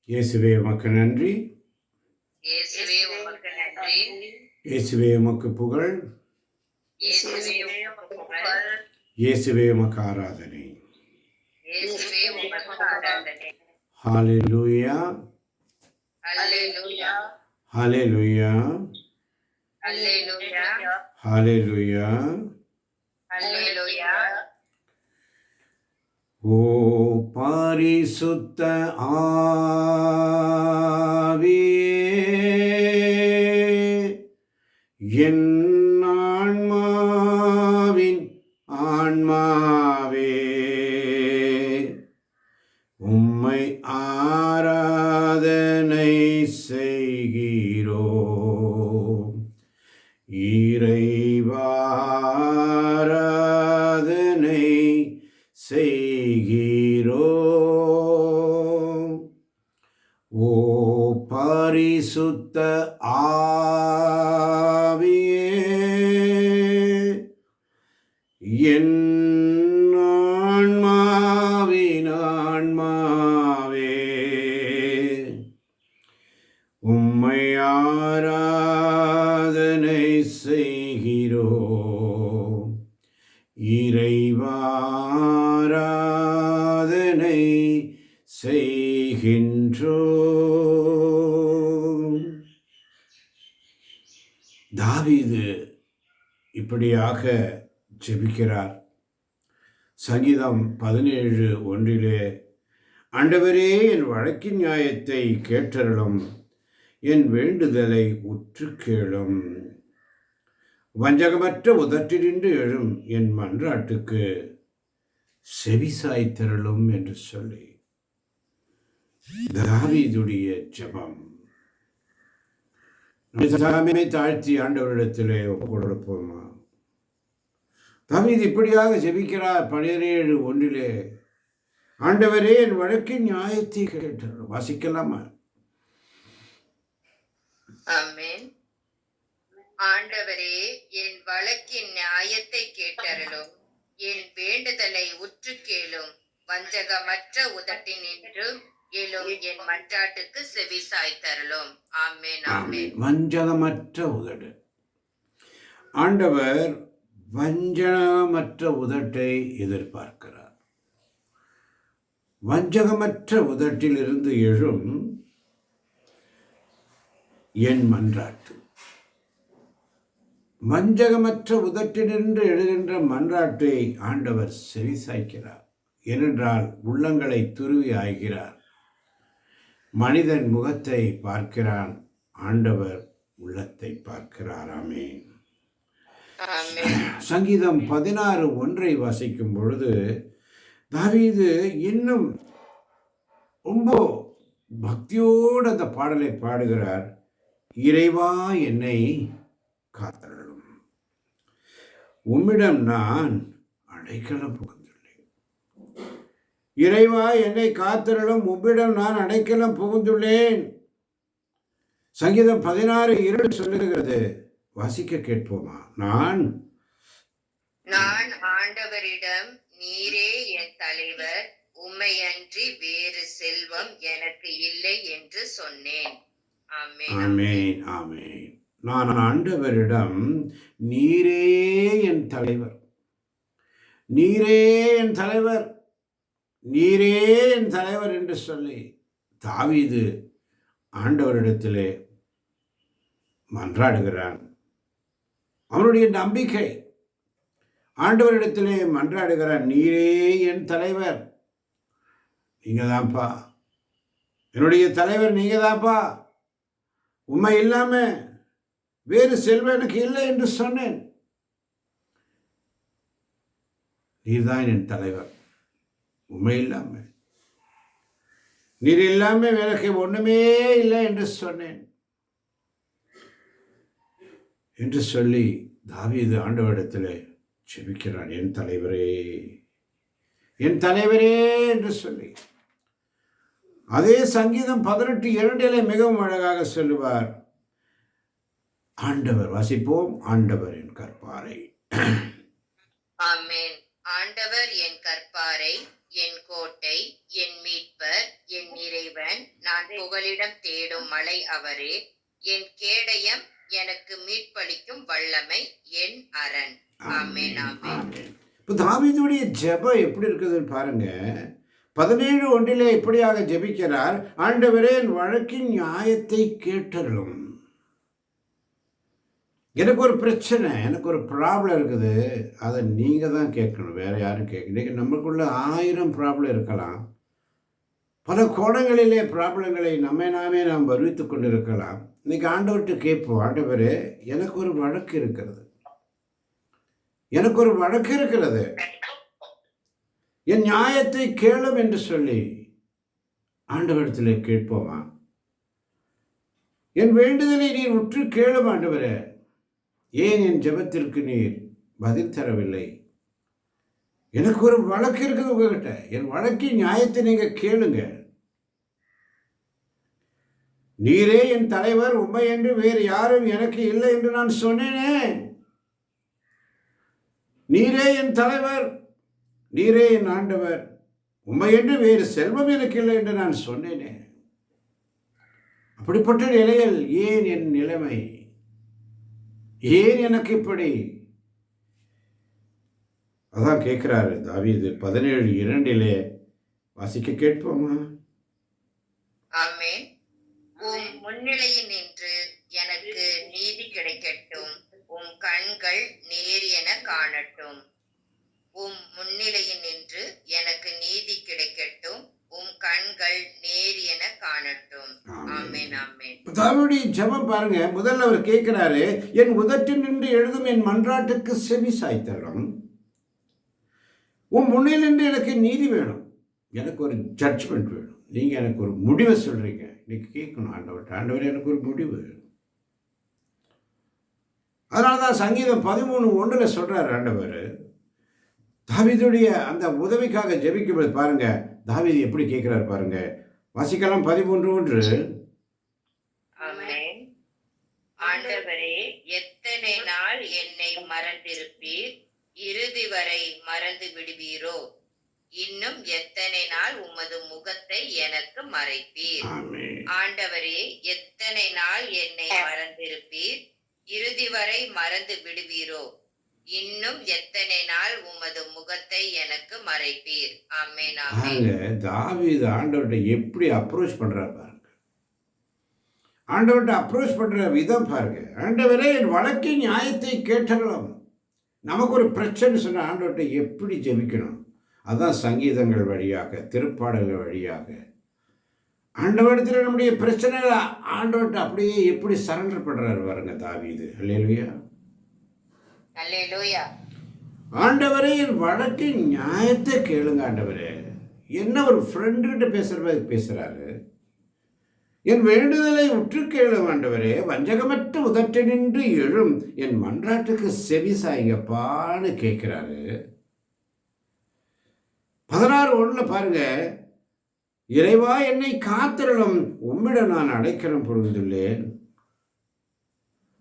இயேசுவே உமக்கு நன்றி. இயேசுவே உமக்கு நன்றி. இயேசுவே உமக்கு புகழ். இயேசுவே உமக்கு புகழ். இயேசுவே உமக்கு ஆராதனை. இயேசுவே உமக்கு ஆராதனை. ஹalleluya. அல்லேலூயா. ஹalleluya. அல்லேலூயா. ஹalleluya. அல்லேலூயா. ஓ பரிசுத்த ஆவியே, என் ஆன்மாவின் ஆன்மாவே, உம்மை ஆராதனை செய்கிறோம். இறைவா ஆராதனை செய்கிறோம். ஓ பரிசுத்த ஆவியே, என் ஆன்மாவின் ஆன்மாவே, உம்மை ஆராதனை செய்கிறோம். இறைவா ஆராதனை செய்கின்றோம். தாவீது இப்படியாக ஜெபிக்கிறார். சங்கீதம் 17:1 ஆண்டவரே, என் வழக்கின் நியாயத்தை கேட்டருளும், என் வேண்டுதலை உற்று கேளும். வஞ்சகமற்ற உதட்டினின்று எழும் என் மன்றாட்டுக்கு செவிசாய்த்தருளும் என்று சொல்லி தாவீதுடைய ஜெபம். தாழ்த்தி ஆண்டவரிடத்திலே ஒப்புக்கொடுப்போமா? தாவீது இப்படியாக ஜெபிக்கிறார். 17:1 ஆண்டவரே, என் வழக்கின் நியாயத்தை கேட்டருளும். வாசிக்கலாமா? ஆமென். ஆண்டவரே, என் வழக்கின் நியாயத்தை கேட்டருளும், என் வேண்டுதலை உற்று கேளும். வஞ்சகமற்ற உதட்டினின்று எழும் என் மன்றாட்டுக்கு செவி சாய்த்தருளும். ஆமென். ஆமென். வஞ்சகமற்ற உதடு. ஆண்டவர் வஞ்சகமற்ற உதட்டை எதிர்பார்க்கிறார். வஞ்சகமற்ற உதட்டிலிருந்து எழும் என் மன்றாட்டு. வஞ்சகமற்ற உதட்டினின்று எழுகின்ற மன்றாட்டை ஆண்டவர் செவிசாய்க்கிறார். ஏனென்றால் உள்ளங்களை துருவி ஆய்கிறார். மனிதன் முகத்தை பார்க்கிறான், ஆண்டவர் உள்ளத்தை பார்க்கிறார். ஆமென். சங்கீதம் 16:1 வாசிக்கும் பொழுது தாவீது இன்னும் ரொம்ப பக்தியோடு அந்த பாடலை பாடுகிறார். இறைவா என்னை காத்தருளும், உம்மிடம் நான் அடைக்கலம் புகுந்துள்ளேன். இறைவா என்னை காத்தருளும், உம்மிடம் நான் அடைக்கலம் புகுந்துள்ளேன். சங்கீதம் 16:2 சொல்லுகிறது. வாசிக்க கேட்போமா? நான் ஆண்டவரிடம், நீரே என் தலைவர், உம்மையன்றி வேறு செல்வம் எனக்கு இல்லை என்று சொன்னேன். ஆமென். ஆமென். ஆமென். நான் ஆண்டவரிடம், நீரே என் தலைவர், நீரே என் தலைவர், நீரே என் தலைவர் என்று சொல்லி தாவீது ஆண்டவரிடத்திலே மன்றாடுகிறான். அவனுடைய நம்பிக்கை ஆண்டவரிடத்திலே மன்றாடுகிறான். நீரே என் தலைவர், நீங்க தான்ப்பா, என்னுடைய தலைவர் நீங்க தான்ப்பா, உண்மை இல்லாம வேறு செல்வம் எனக்கு இல்லை என்று சொன்னேன். நீர்தான் என் தலைவர், உண்மை இல்லாம, நீர் இல்லாம எனக்கு ஒண்ணுமே இல்லை என்று சொன்னேன் என்று சொல்லி தாவீது ஆண்டவரிடத்தில் ஜெபிக்கிறான். என் தலைவரே, என் தலைவரே என்று சொல்லி. அதே சங்கீதம் 18:2 மிகவும் அழகாக சொல்லுவார். ஆண்டவர், வாசிப்போம். ஆண்டவர் என் கற்பாரை. ஆமென். ஆண்டவர் என் கற்பாரை, என் கோட்டை, என் மீட்பர், என் இறைவன், நான் புகலிடம் தேடும் மலை அவரே, என் கேடயம், எனக்கு மீட்பளிக்கும் வல்லமை, என் அரண். ஆமென், ஆமென். ஆமென். இப்போ தாவீதுடைய ஜெபம் எப்படி இருக்குதுன்னு பாருங்க. 17:1 இப்படியாக ஜெபிக்கிறார், ஆண்டவரே என் வழக்கின் நியாயத்தை கேட்டருளும். எனக்கு ஒரு பிரச்சனை, எனக்கு ஒரு ப்ராப்ளம் இருக்குது, அதை நீங்கள் தான் கேட்கணும், வேற யாரும் கேட்க. இன்றைக்கி நமக்குள்ள 1000 ப்ராப்ளம் இருக்கலாம். பல கோணங்களிலே ப்ராப்ளங்களை நாமே நாம் வருவித்து கொண்டு இருக்கலாம். இன்னைக்கு ஆண்டவர்கிட்ட கேட்போம், ஆண்டவரே எனக்கு ஒரு வழக்கு இருக்கிறது, எனக்கு ஒரு வழக்கு இருக்கிறது, என் நியாயத்தை கேளும் என்று சொல்லி ஆண்டவரிடத்திலே கேட்போமா? என் வேண்டுதலை நீர் உற்று கேளும் ஆண்டவரே. ஏன் என் ஜெபத்திற்கு நீர் பதில் தரவில்லை? எனக்கு ஒரு வழக்கு இருக்குது உங்ககிட்ட, என் வழக்கின் நியாயத்தை நீங்க கேளுங்க. நீரே என் தலைவர், உம்மை என்று வேறு யாரும் எனக்கு இல்லை என்று நான் சொன்னேனே. நீரே என் தலைவர், நீரே என் ஆண்டவர், உம்மை என்று வேறு செல்வம் எனக்கு இல்லை என்று நான் சொன்னேனே. அப்படிப்பட்ட நிலையில் ஏன் என் நிலைமை, ஏன் எனக்கு இப்படி? அதான் கேட்கிறாரு தாவீது 17:2 வாசிக்க கேட்போமா? ஆமென். உம் முன்னிலையில் நின்று எனக்கு நீதி கிடைக்கட்டும், உம் கண்கள் நேர் என காணட்டும். உம் முன்னிலையில் நின்று எனக்கு நீதி கிடைக்கட்டும், உம் கண்கள் நேர் என காணட்டும். ஆமென், ஆமென். தாவீதுடைய ஜெபம் பாருங்க. முதல்ல அவர் கேட்கிறாரு, என் உதட்டில் நின்று எழுதும் என் மன்றாட்டுக்கு செவி சாய்த்தரும். உன் முன்னில் நின்று எனக்கு நீதி வேணும், எனக்கு ஒரு ஜட்ஜ்மெண்ட் வேணும், நீங்க எனக்கு ஒரு முடிவை சொல்றீங்க. இன்னைக்கு கேட்கணும் ஆண்டவர், ஆண்டவர் எனக்கு ஒரு முடிவு. அதனாலதான் சங்கீதம் 13:1 சொல்றாரு ஆண்டவர். தாவீதுடைய அந்த உதவிக்காக ஜெபிக்கும்போது பாருங்க, தாவீது எப்படி கேட்கிறார் பாருங்க. வாசிக்கலாம் 13:1. ஆமென். ஆண்டவரே, எத்தனை நாள் என்னை மறந்திருப்பீர்? இறுதி வரை மறந்து விடுவீரோ? இன்னும் எத்தனை நாள் உமது முகத்தை எனக்கு மறைப்பீர்? ஆண்டவரே, எத்தனை நாள் என்னை மறந்திருப்பீர்? இறுதி வரை மறந்து விடுவீரோ? இன்னும் எத்தனை நாள் உமது முகத்தை எனக்கு மறைப்பீர்? ஆமென், ஆமென். தாவீது ஆண்டவர்கிட்ட எப்படி அப்ரோச் பண்றார் பாருங்க. ஆண்டவர்கிட்ட அப்ரோச் பண்ற விதம் பாருங்க. ஆண்டவரே என் வழக்கின் நியாயத்தை கேட்டறலாம். நமக்கு ஒரு பிரச்சனை சொன்ன ஆண்டவர்கிட்ட எப்படி ஜெபிக்கணும்? அதான் சங்கீதங்கள் வழியாக, திருப்பாடல்கள் வழியாக ஆண்டவரிடத்தில் நம்முடைய பிரச்சனைகளை ஆண்டவர்கிட்ட அப்படியே எப்படி சரண்டர் பண்றாரு பாருங்க தாவீது. அல்லேலூயா, அல்லேலூயா. ஆண்டவரே என் வழக்கின் நியாயத்தை கேளுங்க ஆண்டவரே. என்ன ஒரு ஃப்ரெண்டு கிட்ட பேசுற மாதிரி பேசுறாரு. என் வேண்டுதலை உற்று கேளும் ஆண்டவரே, வஞ்சகமற்ற உதட்ட நின்று எழும் என் மன்றாட்டுக்கு செவி சாய்ங்கப்பான்னு கேட்கிறாரு. 16:1 பாருங்க, இறைவா என்னை காத்திரளும், உம்மிடம் நான் அடைக்கலம் புரிந்துள்ளேன்.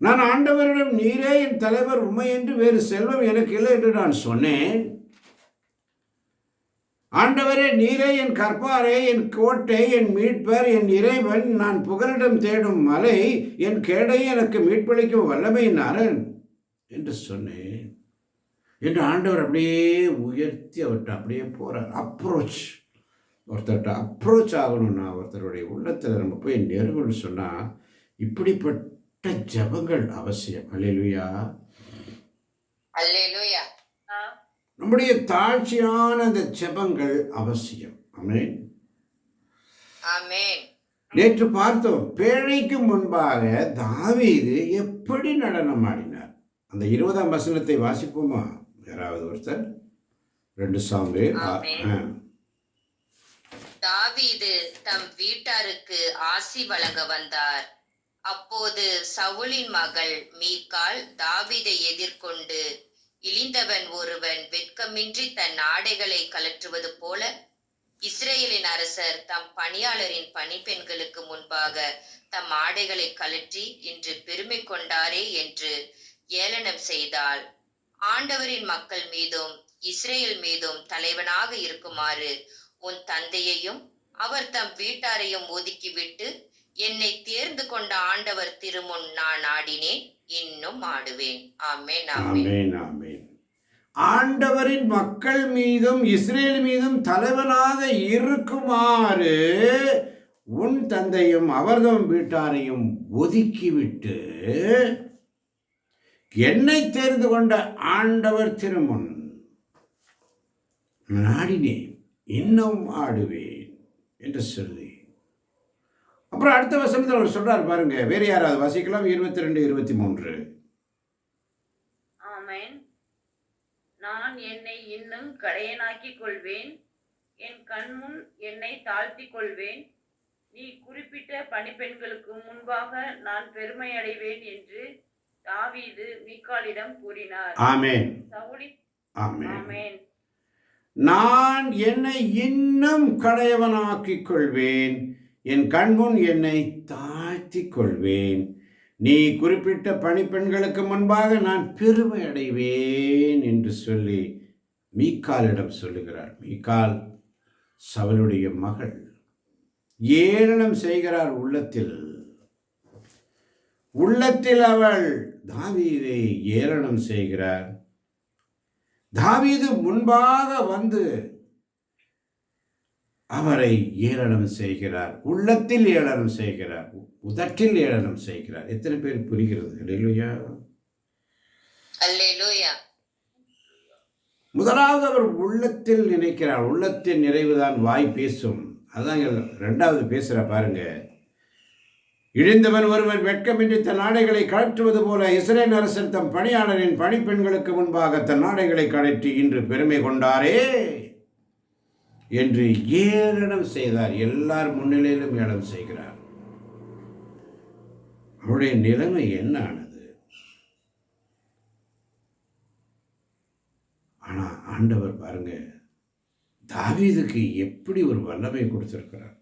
நான் ஆண்டவரிடம் நீரே என் தலைவர், உம்மை என்று வேறு செல்வம் எனக்கு இல்லை என்று நான் சொன்னேன். ஆண்டவரே நீரே என் கற்பாரே, என் கோட்டை, என் மீட்பர், என் இறைவன், நான் புகலிடம் தேடும் மலை, என் கேடை, எனக்கு மீட்பளிக்கும் வல்லமையின் அரண் என்று சொன்னேன் என்று ஆண்டவர் அப்படியே உயர்த்தி அவர்கிட்ட அப்படியே போறார். அப்ரோச், ஒருத்தர்கிட்ட அப்ரோச் ஆகணும்னா, ஒருத்தருடைய உள்ளத்தில் நம்ம போய் நெருங்கணும்னு சொன்னால் இப்படிப்பட்ட ஜெபங்கள் அவசியம். அல்லேலூயா, அல்லேலூயா. நம்முடைய தாழ்ச்சியான அந்த ஜெபங்கள் அவசியம். ஆமென், ஆமென். நேற்று பார்த்தோம், பேழைக்கு முன்பாக தாவீது எப்படி நடனம் ஆடினார். அந்த 20ஆம் வசனத்தை வாசிப்போமா யாராவது ஒருத்தர்? 2 சாமுவேல். தாவீது தம் வீட்டாருக்கு ஆசி வழங்க வந்தார். அப்போது சவுலின் மகள் மீகாள் தாவீதை எதிர்கொண்டு, இழிந்தவன் ஒருவன் வெட்கமின்றி தன் ஆடைகளை கலற்றுவது போல இஸ்ரேலின் அரசர் தம் பணியாளரின் பணிப்பெண்களுக்கு முன்பாக தம் ஆடைகளை கலற்றி இன்று பெருமை கொண்டாரே என்று ஏளனம் செய்தாள். ஆண்டவரின் மக்கள் மீதும் இஸ்ரேல் மீதும் தலைவனாக இருக்குமாறு உன் தந்தையையும் அவர் தம் வீட்டாரையும் ஒதுக்கிவிட்டு என்னை தேர்ந்து கொண்ட ஆண்டவர் திருமுன் நான் ஆடினேன், இன்னும் ஆடுவேன். ஆமென், ஆமென். ஆமென், ஆமென். ஆண்டவரின் மக்கள் மீதும் இஸ்ரேல் மீதும் தலைவனாக இருக்குமாறு உன் தந்தையும் அவர்தம் வீட்டாரையும் ஒதுக்கிவிட்டு என்னை தேர்ந்து கொண்ட ஆண்டவர் திருமுன் நாடினேன், இன்னும் ஆடுவேன் என்று சொல்லி அப்புறம் அடுத்த வசனத்தில் அவர் சொல்றார் பாருங்க. வேறு யாராவது வாசிக்கலாம். 22, 23. ஆமென். நான் என்னை இன்னும் கடையனாக்கிக் கொள்வேன், என் கண்முன் என்னை தாழ்த்திக் கொள்வேன். நீ குறிப்பிட்ட பணிப்பெண்களுக்கு முன்பாக நான் பெருமை அடைவேன் என்று தாவீது மீகாளிடம் கூறினார். ஆமென், சவுலி ஆமென். ஆமென். நான் என்னை இன்னும் கடையவனாக்கிக் கொள்வேன், என் கண்முன் என்னை தாழ்த்திக் கொள்வேன். நீ குறிப்பிட்ட பணிப்பெண்களுக்கு முன்பாக நான் பெருமை அடைவேன் என்று சொல்லி மீகாலிடம் சொல்லுகிறார். மீகால் சவுலுடைய மகள். ஏளனம் செய்கிறார் உள்ளத்தில். உள்ளத்தில் அவள் தாவீதை ஏளனம் செய்கிறார். தாவீது முன்பாக வந்து அவரை ஏளனம் செய்கிறார். உள்ளத்தில் ஏளனம் செய்கிறார், உதட்டில் ஏளனம் செய்கிறார். எத்தனை பேர் புரிகிறது? அல்லேலூயா, அல்லேலூயா. முதலாவது அவர் உள்ளத்தில் நினைக்கிறார். உள்ளத்தின் நிறைவுதான் வாய் பேசும். அதான் ரெண்டாவது பேசுற பாருங்க. இழிந்தவன் ஒருவன் வெட்கமின்றி தன் ஆடைகளை கழற்றுவது போல இஸ்ரேல் அரசன் தம் பணியாளரின் பணிப்பெண்களுக்கு முன்பாக தன் ஆடைகளை கழற்றி இன்று பெருமை கொண்டாரே என்று ஏளனம் செய்தார். எல்லார் முன்னிலையிலும் ஏளனம் செய்கிறார். அவருடைய நிலைமை என்ன ஆனது? ஆனா ஆண்டவர் பாருங்க, தாவீதுக்கு எப்படி ஒரு வல்லமை கொடுத்திருக்கிறார்.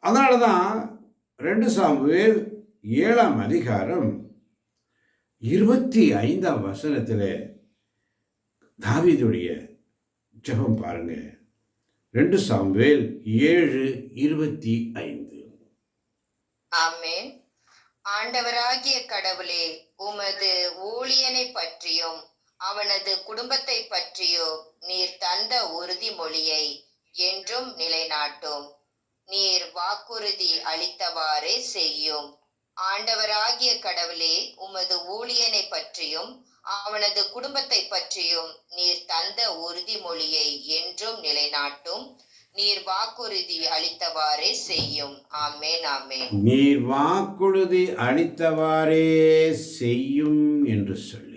அதனாலதான் 2 சாமுவேல் 7ஆம் அதிகாரம் 25ஆம் வசனத்திலே தாவீதுடைய ஜெபம் பாருங்க. 2 சாமுவேல் 7:25. ஆமென். ஆண்டவராகிய கடவுளே, உமது ஊழியனை பற்றியும் அவனது குடும்பத்தை பற்றியோ நீர் தந்த உறுதிமொழியை என்றும் நிலைநாட்டும். நீர் வாக்குறுதி அளித்தவாறே செய்யும். ஆண்டவராகிய கடவுளே, உமது ஊழியனை பற்றியும் அவனது குடும்பத்தை பற்றியும் நீர் தந்த உறுதிமொழியை என்றும் நிலைநாட்டும். நீர் வாக்குறுதி அளித்தவாறே செய்யும். ஆமென், ஆமென். நீர் வாக்குறுதி அளித்தவாறே செய்யும் என்று சொல்லி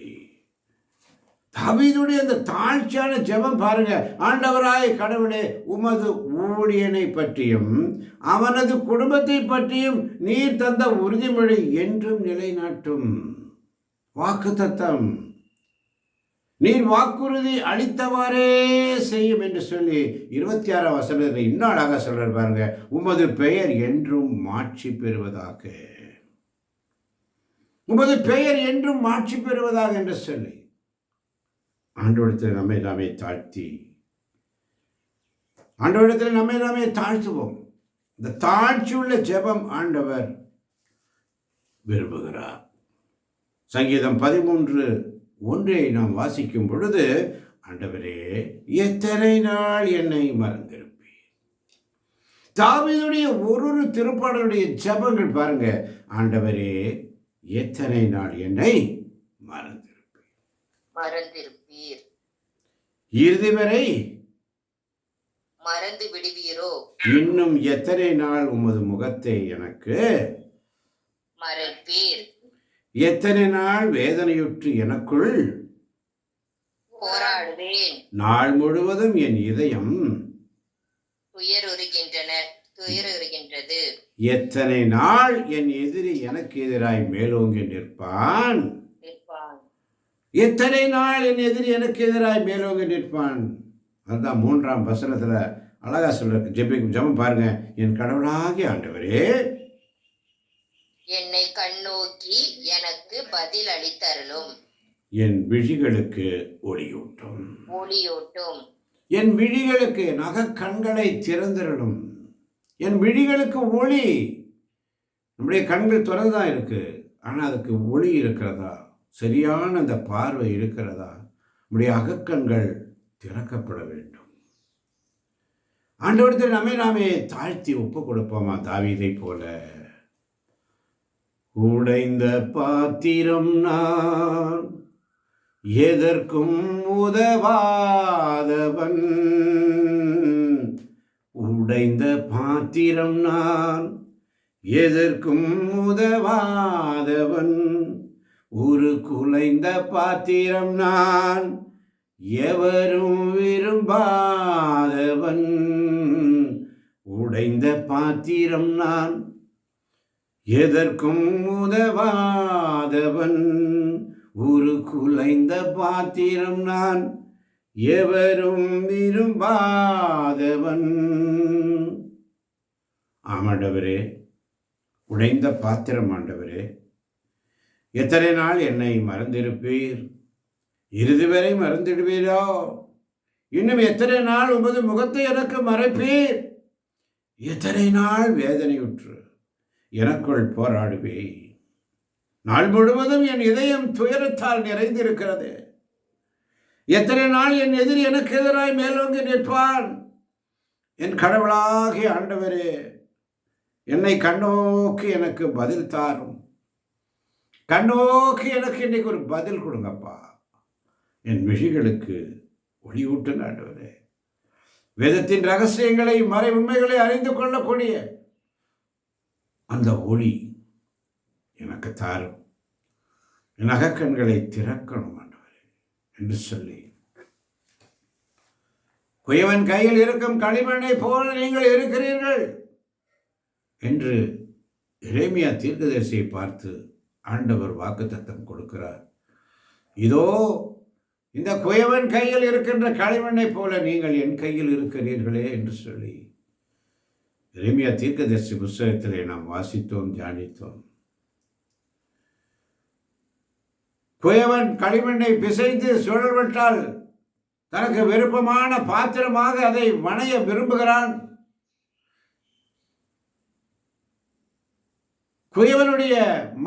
தாவீதுடைய அந்த தாழ்ச்சியான ஜெபம் பாருங்க. ஆண்டவராய கடவுளே, உமது ஊழியனை பற்றியும் அவனது குடும்பத்தை பற்றியும் நீர் தந்த உறுதிமொழி என்றும் நிலைநாட்டும். வாக்குத்தத்தம், நீர் வாக்குறுதி அளித்தவாறே செய்யும் என்று சொல்லி 26ஆம் வசனத்தில் இன்னும் அழகா சொல்றார் பாருங்க. உமது பெயர் என்றும் மாட்சி பெறுவதாக, உமது பெயர் என்றும் மாட்சி பெறுவதாக என்று சொல்லி ஆண்டவரிடத்தில் நம்மை நாமே தாழ்த்தி, ஆண்டவரிடத்தில் நம்மை நாமே தாழ்த்துவோம். இந்த தாழ்ச்சியுள்ள ஜெபம் ஆண்டவர் விரும்புகிறார். சங்கீதம் 13:1 நாம் வாசிக்கும் பொழுது, ஆண்டவரே, எத்தனை நாள் என்னை மறந்திருப்பேன். தாவீதுடைய ஒரு திருப்பாடலுடைய ஜெபங்கள் பாருங்க. ஆண்டவரே, எத்தனை நாள் என்னை மறந்திருப்பீர், இறுதி வரை மறந்து விடுவீரோ? இன்னும் எத்தனை நாள் உமது முகத்தை எனக்கு மறைப்பீர்? எத்தனை நாள் வேதனையுற்று எனக்குள் போராடுவேன். நாள் முழுவதும் என் இதயம் துயருகின்றது. எத்தனை நாள் என் எதிரி எனக்கு எதிராய் மேலோங்கி நிற்பான். எத்தனை நாள் என் எதிரி எனக்கு எதிராய் மேலோங்கி நிற்பான். அதுதான் 3ஆம் வசனத்துல அழகா சொல்ற ஜெபம் பாருங்க. என் கடவுளாகிய ஆண்டவரே, என்னை கண்ணோக்கி எனக்கு பதில் அளித்தருளும். என் விழிகளுக்கு ஒளியூட்டும். ஒளியூட்டும். என் விழிகளுக்கு கண்களை திறந்திரலும். என் விழிகளுக்கு ஒளி. நம்முடைய கண்கள் திறந்துதான் இருக்கு, ஆனால் அதுக்கு ஒளி இருக்கிறதா, சரியான அந்த பார்வை இருக்கிறதா? நம்முடைய அகக்கண்கள் திறக்கப்பட வேண்டும். ஆண்டவரிடத்தில் நாமே தாழ்த்தி ஒப்பு கொடுப்போமா? தாவீதை போல, உடைந்த பாத்திரம் நான், எதற்கும் உதவாதவன். உடைந்த பாத்திரம் நான், எதற்கும் உதவாதவன். ஒரு குலைந்த பாத்திரம் நான், எவரும் விரும்பாதவன். உடைந்த பாத்திரம் நான், எதற்கும் உதவாதவன். ஒரு குலைந்த பாத்திரம் நான், எவரும் விரும்பாதவன். ஆமாண்டவரே, உடைந்த பாத்திரம் ஆண்டவரே, எத்தனை நாள் என்னை மறந்திருப்பீர்? இறுதி வரை மறந்துடுவீரோ? இன்னும் எத்தனை நாள் உமது முகத்தை எனக்கு மறைப்பீர்? எத்தனை நாள் வேதனையுற்று எனக்குள் போராடுவே? நாள் முழுவதும் என் இதயம் துயரத்தால் நிறைந்திருக்கிறது. எத்தனை நாள் என் எதிரி எனக்கு எதிராய் மேலோங்கி நிற்பான்? என் கடவுளாகிய ஆண்டவரே, என்னை கண்ணோக்கி எனக்கு பதில் தாரும். கண்ணோக்கி எனக்கு இன்னைக்கு ஒரு பதில் கொடுங்கப்பா. என் விழிகளுக்கு ஒளியூட்டும் ஆண்டவரே. வேதத்தின் ரகசியங்களை, மறை உண்மைகளை அறிந்து கொள்ளக்கூடிய அந்த ஒளி எனக்கு தாரும். என் அகக்கண்களை திறக்கணும் ஆண்டவரே என்று சொல்லி, குயவன் கையில் இருக்கும் களிமண்ணை போல நீங்கள் இருக்கிறீர்கள் என்று எரேமியா தீர்க்கதரிசியை பார்த்து ஆண்டவர் வாக்குத்தத்தம் கொடுக்கிறார். இதோ இந்த குயவன் கையில் இருக்கின்ற களிமண்ணை போல நீங்கள் என் கையில் இருக்கிறீர்களே என்று சொல்லி எரேமியா தீர்க்கதரிசி புஸ்தகத்திலே நாம் வாசித்தோம், தியானித்தோம். குயவன் களிமண்ணை பிசைந்து சுழல்விட்டால் தனக்கு விருப்பமான பாத்திரமாக அதை வணைய விரும்புகிறான். குயவனுடைய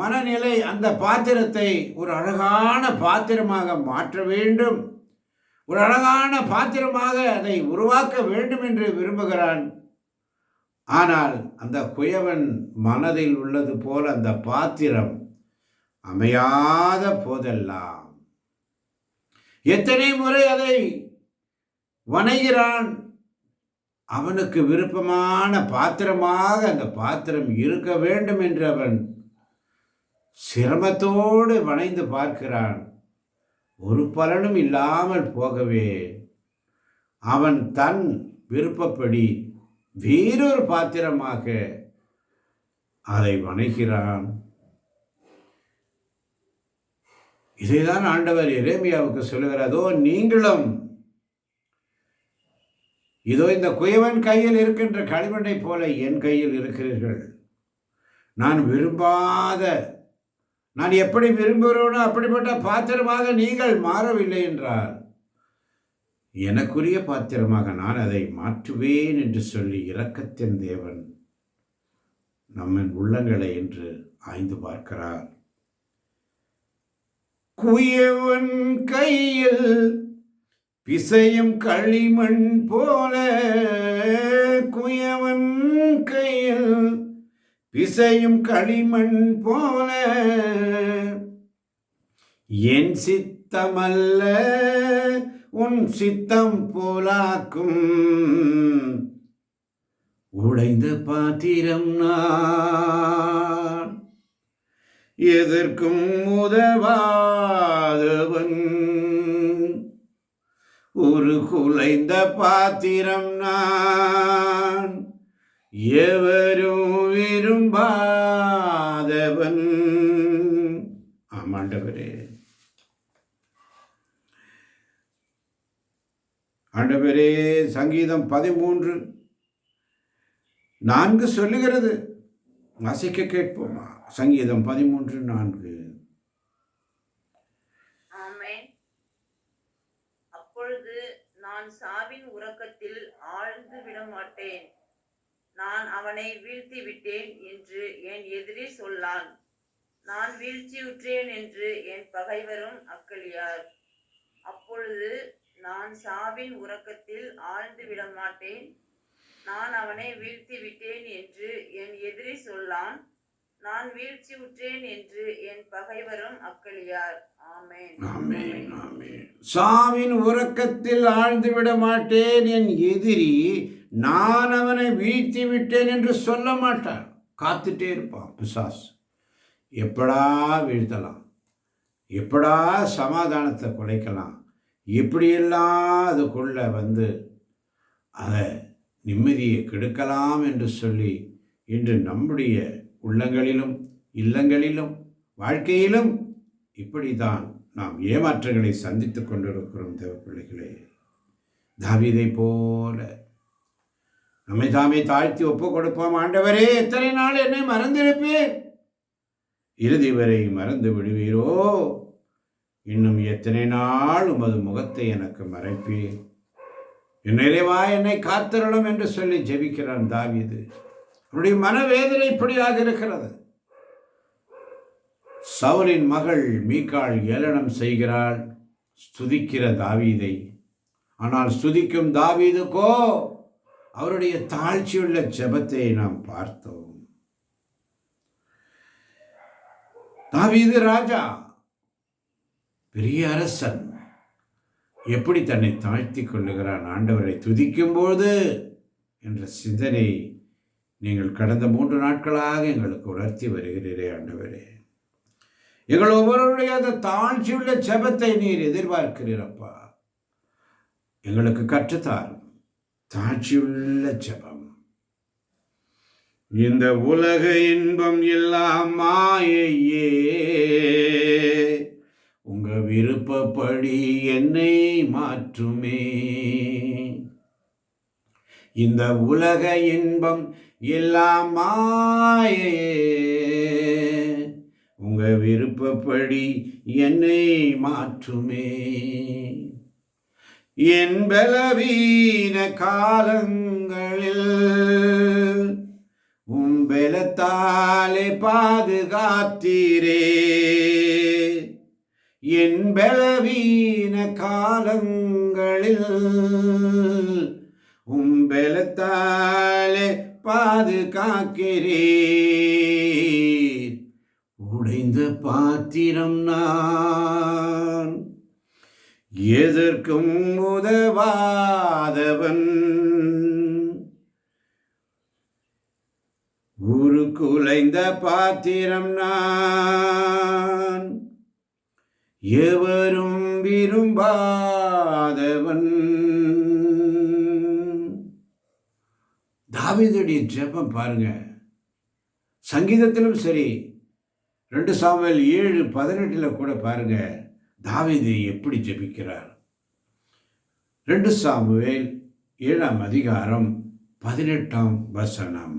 மனநிலை அந்த பாத்திரத்தை ஒரு அழகான பாத்திரமாக மாற்ற வேண்டும், ஒரு அழகான பாத்திரமாக அதை உருவாக்க வேண்டும் என்று விரும்புகிறான். ஆனால் அந்த குயவன் மனதில் உள்ளது போல அந்த பாத்திரம் அமையாத போதெல்லாம் எத்தனை முறை அதை வணைகிறான். அவனுக்கு விருப்பமான பாத்திரமாக அந்த பாத்திரம் இருக்க வேண்டும் என்று அவன் சிரமத்தோடு வணைந்து பார்க்கிறான். ஒரு பலனும் இல்லாமல் போகவே அவன் தன் விருப்பப்படி வேறொரு பாத்திரமாக அதை வணைகிறான். இதைதான் ஆண்டவர் எரேமியாவுக்கு சொல்லுகிறதோ, நீங்களும் இதோ இந்த குயவன் கையில் இருக்கின்ற களிமண்ணை போல என் கையில் இருக்கிறீர்கள். நான் விரும்பாத, நான் எப்படி விரும்புகிறோனோ அப்படிப்பட்ட பாத்திரமாக நீங்கள் மாறவில்லை என்றால் எனக்குரிய பாத்திரமாக நான் அதை மாற்றுவேன் என்று சொல்லி இரக்கத்தின் தேவன் நம்ம உள்ளங்களை என்று ஆய்ந்து பார்க்கிறார். குயவன் கையில் பிசையும் களிமண் போல, குயவன் கையில் பிசையும் களிமண் போல, என் சித்தமல்ல உன் சித்தம் போலாக்கும் உடைந்த பாத்திரம் நான், எதற்கும் உதவாதவன். ஒரு குலைந்த பாத்திரம் நான், எவரும் விரும்பாதவன். ஆமாண்டவரே, ஆண்டவரே, சங்கீதம் 13:4 சொல்லுகிறது. வாசிக்க கேட்போமா? சங்கீதம் 13:4. நான் சாவின் உறக்கத்தில் ஆழ்ந்து விட மாட்டேன். நான் அவனை வீழ்த்தி விட்டேன் என்று என் எதிரி சொல்லான். நான் வீழ்ச்சியுற்றேன் என்று என் பகைவரும் அக்களியார். அப்பொழுது நான் சாவின் உறக்கத்தில் ஆழ்ந்து விட மாட்டேன். நான் அவனை வீழ்த்தி விட்டேன் என்று என் எதிரி சொல்லான். நான் வீழ்ச்சியுற்றேன் என்று என் பகைவரும் அக்களியார். ஆமென். ஆமென், ஆமென். சாவின் உறக்கத்தில் ஆழ்ந்து விட மாட்டேன், என் எதிரி நான் அவனை வீழ்த்தி விட்டேன் என்று சொல்ல மாட்டான். காத்துட்டே இருப்பான் பிசாசு. எப்படா வீழ்த்தலாம், எப்படா சமாதானத்தை குலைக்கலாம், எப்படியெல்லாம் அதுக்குள்ள வந்து அதை நிம்மதியை கெடுக்கலாம் என்று சொல்லி இன்று நம்முடைய உள்ளங்களிலும் இல்லங்களிலும் வாழ்க்கையிலும் இப்படிதான் நாம் ஏமாற்றங்களை சந்தித்துக் கொண்டிருக்கிறோம். தேவ பிள்ளைகளே, தாவீதை போல நம்மை தாமே தாழ்த்தி ஒப்பு கொடுப்போம். ஆண்டவரே, எத்தனை நாள் என்னை மறந்திருப்பேன், இறுதி வரை மறந்து விடுவீரோ? இன்னும் எத்தனை நாள் உமது முகத்தை எனக்கு மறைப்பீர்? என் நிறைவா என்னை காத்திரணும் என்று சொல்லி ஜெபிக்கிறான் தாவீது. அவருடைய மனவேதனை இப்படியாக இருக்கிறது. சவுலின் மகள் மீகாள் ஏளனம் செய்கிறாள் ஸ்துதிக்கிற தாவீதை. ஆனால் ஸ்துதிக்கும் தாவீதுக்கோ அவருடைய தாழ்ச்சியுள்ள ஜெபத்தை நாம் பார்த்தோம். தாவீது ராஜா, பெரிய அரசன், எப்படி தன்னை தாழ்த்தி கொள்ளுகிறான் ஆண்டவரை துதிக்கும்போது என்ற சிந்தனை நீங்கள் கடந்த 3 நாட்களாக எங்களுக்கு உணர்த்தி வருகிறீரே ஆண்டவரே. எங்கள் ஒவ்வொருடைய அந்த தாழ்ச்சியுள்ள ஜெபத்தை நீர் எதிர்பார்க்கிறீரப்பா. எங்களுக்கு கற்றுத்தாரும் தாழ்ச்சியுள்ள ஜெபம். இந்த உலக இன்பம் எல்லாம் மாயையே, உங்க விருப்பப்படி என்னை மாற்றுமே. இந்த உலக இன்பம் எல்லாம் மாயையே, உங்க விருப்பப்படி என்னை மாற்றுமே. என் பலவீன காலங்களில் உம் பலத்தாலே பாதுகாத்தீரே. என் பலவீன காலங்களில் உம் பலத்தாலே பாதுகாக்கிறீர். உடைந்த பாத்திரம் நான், எதற்கும் உதவாதவன், உருக்குலைந்த பாத்திரம் நான், எவரும் விரும்பாதவன். தாவீதுடைய ஜெபம் பாருங்க. சங்கீதத்திலும் சரி, 2 சாமுவேல் 7:18 கூட பாருங்க தாவீது எப்படி ஜெபிக்கிறார். 2 சாமுவேல் 7:18.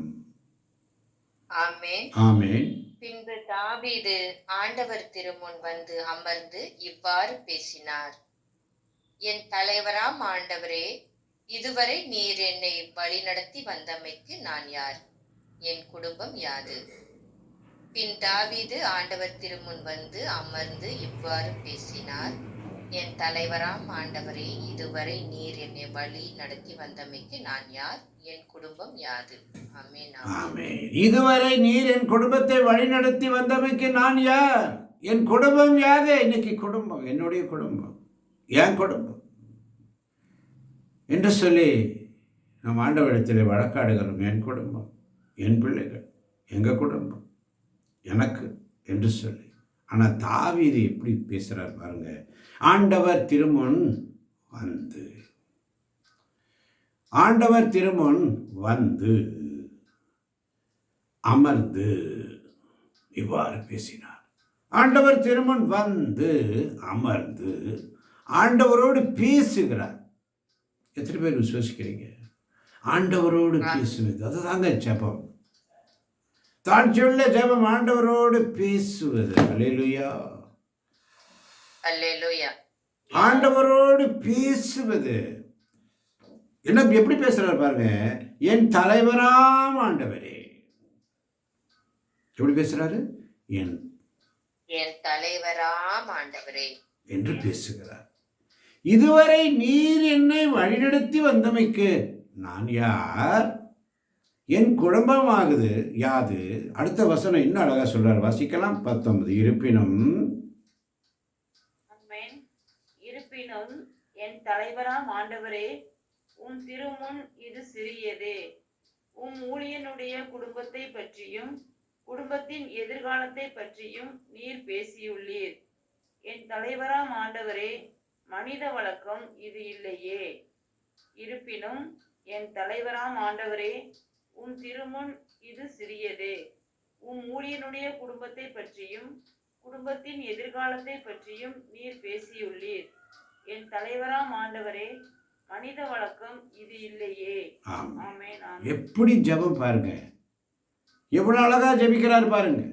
ஆமென். ஆமென். பின்பு தாவீது ஆண்டவர் திருமுன் வந்து அமர்ந்து இவ்வாறு பேசினார். என் தலைவராம் ஆண்டவரே, இதுவரை நீர் என்னை வழிநடத்தி வந்தமைக்கு நான் யார்? என் குடும்பம் யாது? பின் தாவீது ஆண்டவர் திருமுன் வந்து அமர்ந்து இவ்வாறு பேசினார். என் தலைவராம் ஆண்டவரே, இதுவரை நீர் என்னை வழி நடத்தி வந்தமைக்கு நான் யார்? என் குடும்பம் யாது? ஆமென். ஆமென். இதுவரை நீர் என் குடும்பத்தை வழிநடத்தி வந்தமைக்கு நான் யார்? என் குடும்பம் யாது? இன்னைக்கு குடும்பம், என்னுடைய குடும்பம், என் குடும்பம் என்று சொல்லி நம் ஆண்டவரிடத்தில் வழக்காடுகிறோம். என் குடும்பம், என் பிள்ளைகள், எங்கள் குடும்பம், எனக்கு என்று சொல்லி. ஆனால் தாவீது எப்படி பேசுகிறார் பாருங்க. ஆண்டவர் திருமுன் வந்து, ஆண்டவர் திருமுன் வந்து அமர்ந்து இவ்வாறு பேசினார். ஆண்டவர் திருமுன் வந்து அமர்ந்து ஆண்டவரோடு பேசுகிறார். எத்தனை பேர் விசுவாசிக்கிறீங்க? ஆண்டவரோடு பேசுவது, அதுதாங்க ஜெபம். தாழ்ச்சியுள்ள ஜெபம், ஆண்டவரோடு பேசுவது. அல்லேலூயா, அல்லேலூயா. ஆண்டவரோடு பேசுவது. என்ன எப்படி பேசுறாரு பாருங்க, என் தலைவராம் ஆண்டவரே. எப்படி பேசுறாரு? என் தலைவராம் ஆண்டவரே என்று பேசுகிறார். இதுவரை நீர் என்னை வழிநடத்தி வந்தமைக்கு நான் யார்? என் குடும்பமாகுது யாது? அடுத்த வசனம் இன்னும் அழகா சொல்றார், வாசிக்கலாம். 19. இருப்பினும் என் தலைவராம் ஆண்டவரே, உம் திருமுன் இது சிறியதே. உம் ஊழியனுடைய குடும்பத்தை பற்றியும் குடும்பத்தின் எதிர்காலத்தை பற்றியும் நீர் பேசியுள்ளீர். என் தலைவராம் ஆண்டவரே, மனித வழக்கம் இது இல்லையே. இருப்பினும் என் தலைவராம் ஆண்டவரே, உம் திருமுன் இது சிறியதே. உம் ஊழியனுடைய குடும்பத்தை பற்றியும் குடும்பத்தின் எதிர்காலத்தை பற்றியும் நீர் பேசியுள்ளீர். என் தலைவராம் ஆண்டவரே, மனித வழக்கம் இது இல்லையே. ஆமென். எப்படி ஜெபம் பாருங்க, எவ்வளவு அழகா ஜெபிக்கிறார் பாருங்க.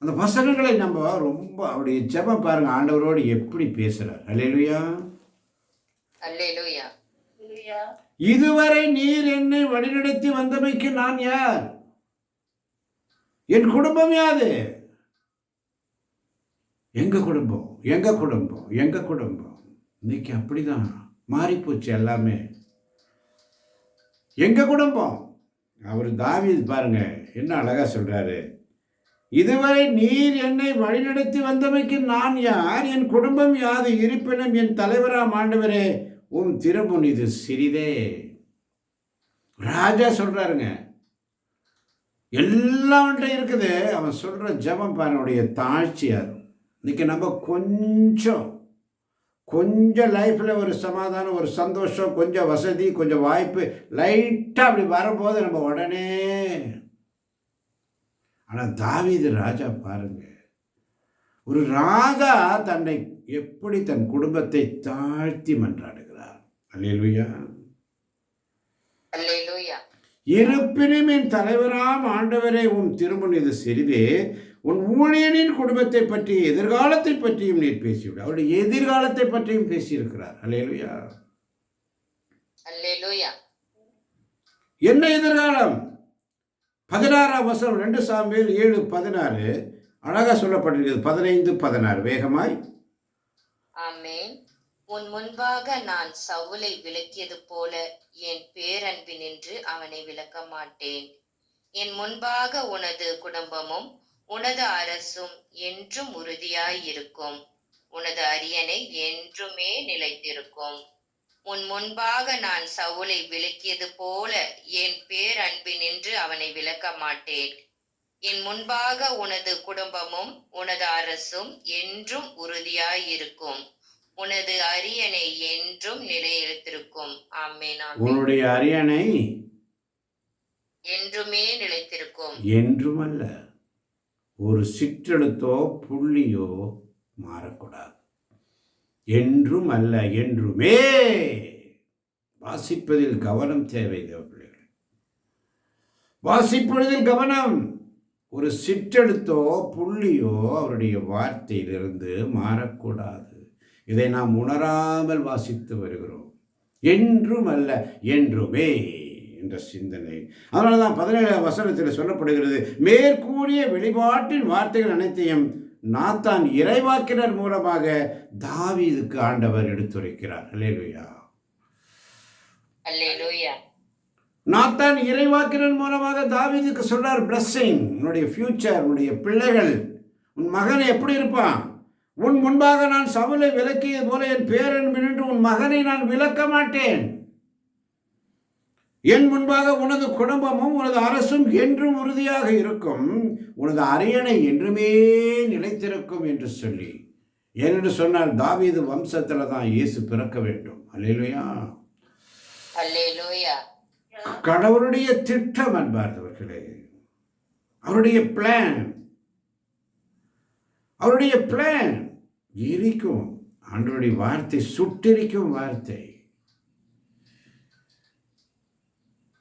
அந்த வசனங்களை நம்ம ரொம்ப அவருடைய ஜெபம் பாருங்க, ஆண்டவரோடு எப்படி பேசுறார். அல்லேலூயா, அல்லேலூயா. இதுவரை நீர் என்னை வழிநடத்தி வந்தமைக்கு நான் யார்? என் குடும்பம் யாது? எங்க குடும்பம், எங்க குடும்பம், எங்க குடும்பம். இன்னைக்கு அப்படிதான் மாறிப்போச்சு எல்லாமே. எங்க குடும்பம். அவர் தாவீது பாருங்க என்ன அழகா சொல்றாரு, இதுவரை நீர் என்னை வழிநடத்தி வந்தமைக்கு நான் யார்? என் குடும்பம் யாது? இருப்பினும் என் தலைவராம் ஆண்டவரே, உம் திருமுன் இது சிறிதே. ராஜா சொல்றாருங்க, எல்லாவற்றை இருக்குது. அவன் சொல்ற ஜெபம் பாருடைய தாழ்ச்சியார். இன்னைக்கு நம்ம கொஞ்சம் லைஃப்பில் ஒரு சமாதானம், ஒரு சந்தோஷம், கொஞ்சம் வசதி, கொஞ்சம் வாய்ப்பு லைட்டாக அப்படி வரும்போது நம்ம உடனே. ஆனால் தாவீது ராஜா பாருங்க, ஒரு ராஜா தன்னை எப்படி தன் குடும்பத்தை தாழ்த்தி மன்றாடுகிறார். அல்லேலூயா, அல்லேலூயா. இருப்பினும் என் தலைவராம் ஆண்டவரே, உம் திருமுன் இது சிறிதே. உன் ஊழியனின் குடும்பத்தை பற்றி எதிர்காலத்தை பற்றியும் நீர் பேசிவிடு. அவருடைய எதிர்காலத்தை பற்றியும் பேசியிருக்கிறார். அல்லேலூயா, அல்லேலூயா. என்ன எதிர்காலம்? 16ஆம் வசனம் 2 சாமுவேல் 7:16 அழகா சொல்லப்பட்டிருக்கிறது. 15-16 வேகமாய். ஆமென். உன் முன்பாக நான் சவுலை விலக்கியது போல என் பேரன்பினின்று அவனை விலக்க மாட்டேன். என் முன்பாக உனது குடும்பமும் உனது அரசும் என்றும் உறுதியாயிருக்கும். உனது அரியணை என்றுமே நிலைத்திருக்கும். உன் முன்பாக நான் சவுலை விலக்கியது போல என் பேரன்பினின்று அவனை விலக்க மாட்டேன். என் முன்பாக உனது குடும்பமும் உனது அரசும் என்றும் உறுதியாயிருக்கும். உனது அரியணை என்றும் நிலைத்திருக்கும். ஆமென். உன்னுடைய அரியணை என்றுமே நிலைத்திருக்கும். என்றும் அல்ல, ஒரு சிற்றெழுத்தோ புள்ளியோ மாறக்கூடாது. என்றும் அல்ல, என்றுமே. வாசிப்பதில் கவனம் தேவை தேவப்பிள்ளைகள். வாசிப்பதில் கவனம். ஒரு சிற்றெழுத்தோ புள்ளியோ அவருடைய வார்த்தையிலிருந்து மாறக்கூடாது. இதை நாம் உணராமல் வாசித்து வருகிறோம். என்றும் அல்ல, என்றுமே என்ற சிந்தனை. அதனால தான் 17ஆம் வசனத்தில் சொல்லப்படுகிறது, மேற்கூறிய வெளிப்பாட்டின் வார்த்தைகள் அனைத்தையும் நாத்தான் இறைவாக்கினர் மூலமாக தாவீதுக்கு ஆண்டவர் எடுத்துரைக்கிறார். அல்லேலூயா, அல்லேலூயா. நாத்தான் இறைவாக்கினர் மூலமாக தாவீதுக்கு சொல்றார், பிளஸ்ஸிங். உன்னுடைய ஃபியூச்சர், உன்னுடைய பிள்ளைகள், உன் மகன் எப்படி இருப்பான்? உன் முன்பாக நான் சவுலை விலக்கியது போல என் பேரன்பினின்று உன் மகனை நான் விலக்க மாட்டேன். என் முன்பாக உனது குடும்பமும் உனது அரசும் என்றும் உறுதியாக இருக்கும். உனது அரியணை என்றுமே நிலைத்திருக்கும் என்று சொல்லி. ஏனென்று சொன்னால் தாவீது வம்சத்தில் தான் இயேசு பிறக்க வேண்டும். அல்லேலூயா, அல்லேலூயா. கடவுளுடைய திட்டம் அன்பார்ந்தவர்களே. அவருடைய பிளான் இருக்கும். ஆண்டவருடைய வார்த்தை சுட்டெரிக்கும் வார்த்தை.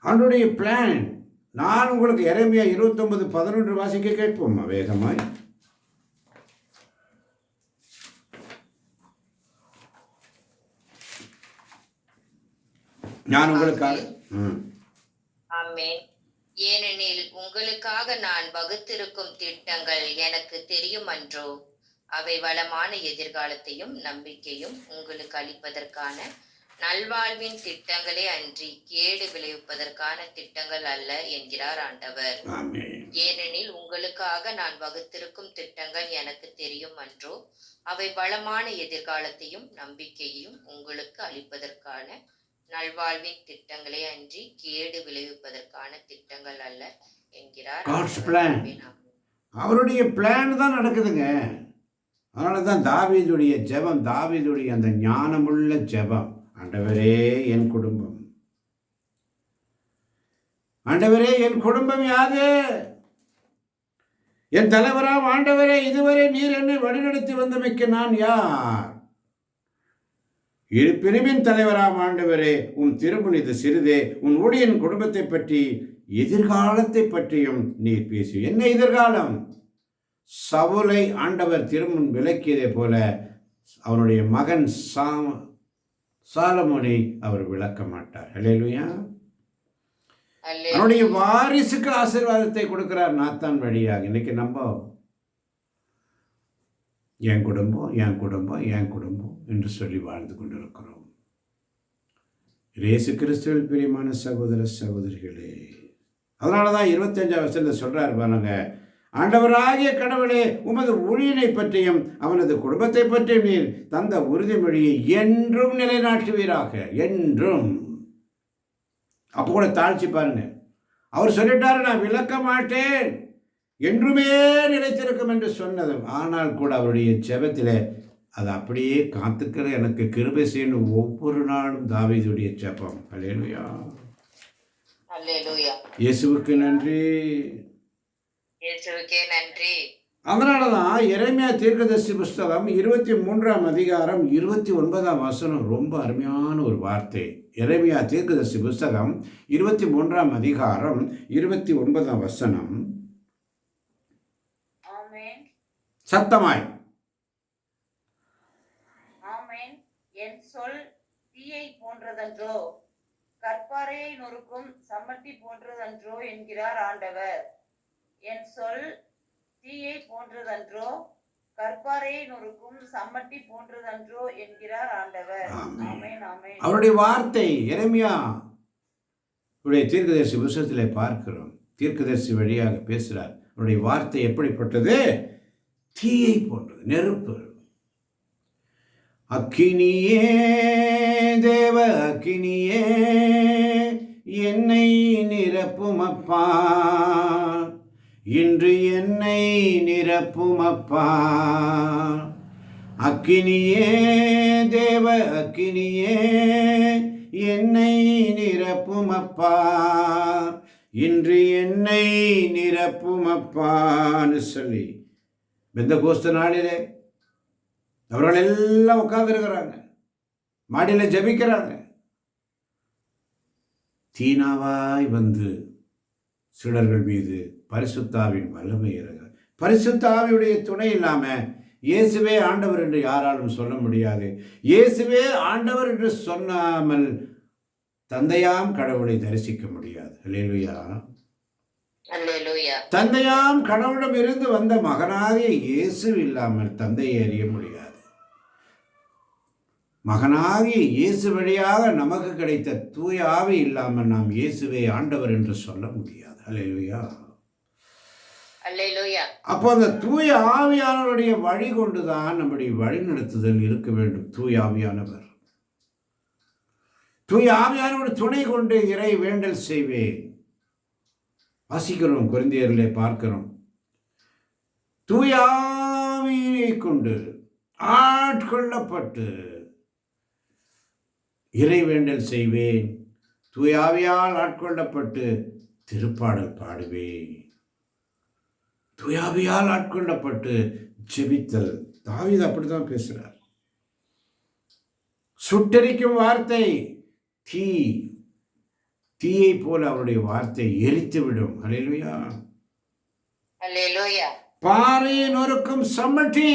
ஆண்டவருடைய பிளான். நான் உங்களுக்கு எரேமியா 29:11 வாசிக்க கேட்போமா வேகமாய்? நான் உங்களுக்காக ஆமென். ஏனெனில் உங்களுக்காக நான் வகுத்திருக்கும் திட்டங்கள் எனக்கு தெரியுமன்றோ? அவை வளமான எதிர்காலத்தையும் நம்பிக்கையும் உங்களுக்கு அளிப்பதற்கான நல்வாழ்வின் திட்டங்களே அன்றி கேடு விளைவிப்பதற்கான திட்டங்கள் அல்ல என்கிறார் ஆண்டவர். ஆமென். ஏனெனில் உங்களுக்காக நான் வகுத்திருக்கும் திட்டங்கள் எனக்கு தெரியும் அன்றோ? அவை வளமான எதிர்காலத்தையும் நம்பிக்கையையும் உங்களுக்கு அளிப்பதற்கான நல்வாழ்வின் திட்டங்களே அன்றி கேடு விளைவிப்பதற்கான திட்டங்கள் அல்ல என்கிறார் God's ஆண்டவர். plan. ஆமென், ஆமென். அவருடைய பிளான் தான் நடக்குதுங்க. அதனால தான் தாவீதுடைய ஜெபம், தாவீதுடைய அந்த ஞானமுள்ள ஜெபம், ஆண்டவரே என் குடும்பம், ஆண்டவரே என் குடும்பம் யாது? என் தலைவராம் ஆண்டவரே, இதுவரை நீர் என்னை வழிநடத்தி வந்தமைக்கு நான் யார்? இரு பிரிவின் தலைவராம் ஆண்டவரே, உன் திருமுனிது சிறிதே, உன் ஊழியன் குடும்பத்தை பற்றி எதிர்காலத்தை பற்றியும் நீர் பேசி. என்ன எதிர்காலம்? சவுலை ஆண்டவர் திருமுன் விலக்கியதை போல அவருடைய மகன் சாலமோனை அவர் விளக்க மாட்டார். அல்லேலூயா. அல்லேலூயா. அவருடைய வாரிசுக்கு ஆசீர்வாதத்தை கொடுக்கிறார் நாத்தான் வழியாக. இன்னைக்கு நம்ம என் குடும்பம் என் குடும்பம் என் குடும்பம் என்று சொல்லி வாழ்ந்து கொண்டிருக்கிறோம். இயேசு கிறிஸ்துவில் பிரியமான சகோதர சகோதரிகளே, அதனாலதான் 25ஆம் வசனத்தில் சொல்றாரு பாருங்க, ஆண்டவராகிய கடவுளே, உமது ஊழியனை பற்றியும் அவனது குடும்பத்தை பற்றியும் நீர் தந்த உறுதிமொழியை என்றும் நிலைநாட்டுவீராக. என்றும். அப்போ கூட தாழ்ச்சி பாருங்க, அவர் சொல்லிட்டாரு, நான் விளக்க மாட்டேன், என்றுமே நிலைத்திருக்கும் என்று சொன்னதும், ஆனால் கூட அவருடைய ஜெபத்தில் அது அப்படியே காத்துக்கிற எனக்கு கிருபை செய்யணும் ஒவ்வொரு நாளும் தாவீதுடைய ஜெபம். அல்லேலூயா. அல்லேலூயா. இயேசுவுக்கு நன்றி. இயேசுவுக்கே நன்றி. அதனாலதான் எரேமியா தீர்க்கதரிசி புஸ்தகம் 23ஆம் அதிகாரம் 29ஆம் வசனம் ரொம்ப அருமையான ஒரு வார்த்தை. எரேமியா தீர்க்கதரிசி புஸ்தகம் 23ஆம் அதிகாரம் 29ஆம் வசனம். ஆமென். சத்தமாய். ஆமென். என் சொல் தீயை போன்றதன்றோ, கற்பாறையை நொறுக்கும் சம்மட்டி போன்றதன்றோ என்கிறார் ஆண்டவர். என் சொல் தீயை போன்றதன்றோ, கற்பாறையை நொறுக்கும் சம்மட்டி போன்றதன்றோ என்கிறார் ஆண்டவர். ஆமென், ஆமென். அவருடைய வார்த்தை எரேமியா உடைய தீர்க்கதரிசி புஸ்தகத்திலே பார்க்கிறோம். தீர்க்கதரிசி வழியாக பேசுகிறார். அவருடைய வார்த்தை எப்படிப்பட்டது? தீயை போன்றது, நெருப்பு. அக்கினியே, தேவ அக்கினியே, என்னை நிரப்புமப்பா, இன்று என்னை நிரப்புமப்பா. அக்கினியே, தேவ அக்கினியே, என்னை நிரப்புமப்பா, இன்று என்னை நிரப்புமப்பான்னு சொல்லி பெந்தகோஸ்து நாளிலே அவர்கள் எல்லாம் உட்கார்ந்துருக்கிறாங்க, மாடியில் ஜெபிக்கிறாங்க. தீனாவாய் வந்து சீடர்கள் மீது பரிசுத்தாவின் வல்லமை இறங்கும். பரிசுத்தாவியுடைய துணை இல்லாம இயேசுவே ஆண்டவர் என்று யாராலும் சொல்ல முடியாது. இயேசுவே ஆண்டவர் என்று சொன்னாமல் தந்தையாம் கடவுளை தரிசிக்க முடியாது. அல்லேலூயா. அல்லேலூயா. தந்தையாம் கடவுளிடம் இருந்து வந்த மகனாகிய இயேசு இல்லாமல் தந்தையை அறிய முடியாது. மகனாகிய இயேசு வழியாக நமக்கு கிடைத்த தூய ஆவி இல்லாமல் நாம் இயேசுவை ஆண்டவர் என்று சொல்ல முடியாது. அல்லேலூயா. அல்லேலூயா. அப்போ அந்த தூய ஆவியானவருடைய வழி கொண்டுதான் நம்முடைய வழிநடத்துதல் இருக்க வேண்டும். தூய ஆவியானவர், தூய ஆவியானவர் துணை கொண்டு இறை வேண்டல் செய்வேன். வாசிக்கிறோம், கொரிந்தியரிலே பார்க்கிறோம். தூய ஆவியை கொண்டு ஆட்கொள்ளப்பட்டு இறைவேண்டல் செய்வேன். தூய ஆவியால் ஆட்கொள்ளப்பட்டு திருப்பாடல் பாடுவேன். தூய ஆவியால் ஆட்கொள்ளப்பட்டு ஜெபித்தல். தாவீது அப்படித்தான் பேசுறார். சுட்டெரிக்கும் வார்த்தை தீ, தீயை போல அவருடைய வார்த்தை எரித்துவிடும். அல்லேலூயா. அல்லேலூயா. பாறையை நொறுக்கும் சம்மட்டி.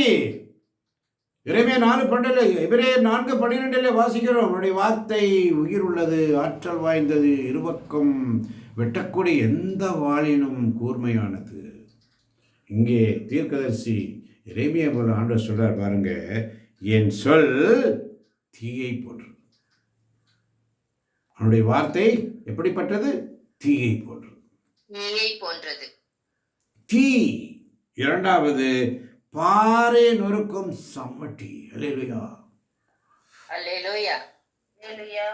எரேமியா 4:12, எபிரேயர் 4:12 வாசிக்கிறோம். அவருடைய வார்த்தை உயிர் உள்ளது, ஆற்றல் வாய்ந்தது, இருபக்கம் வெட்டக்கூடிய எந்த வாளினும் கூர்மையானது. இங்கே தீர்க்கதரிசி எரேமியா போல ஆண்டவர் சொல்றார் பாருங்க, என் சொல் தீயை போன்றது. அவனுடைய வார்த்தை எப்படிப்பட்டது? தீயை போன்றது. நீயை போன்றது. தீ. இரண்டாவது, பாறை நொறுக்கும் சம்மட்டி. அல்லேலூயா. அல்லேலூயா. அல்லேலூயா.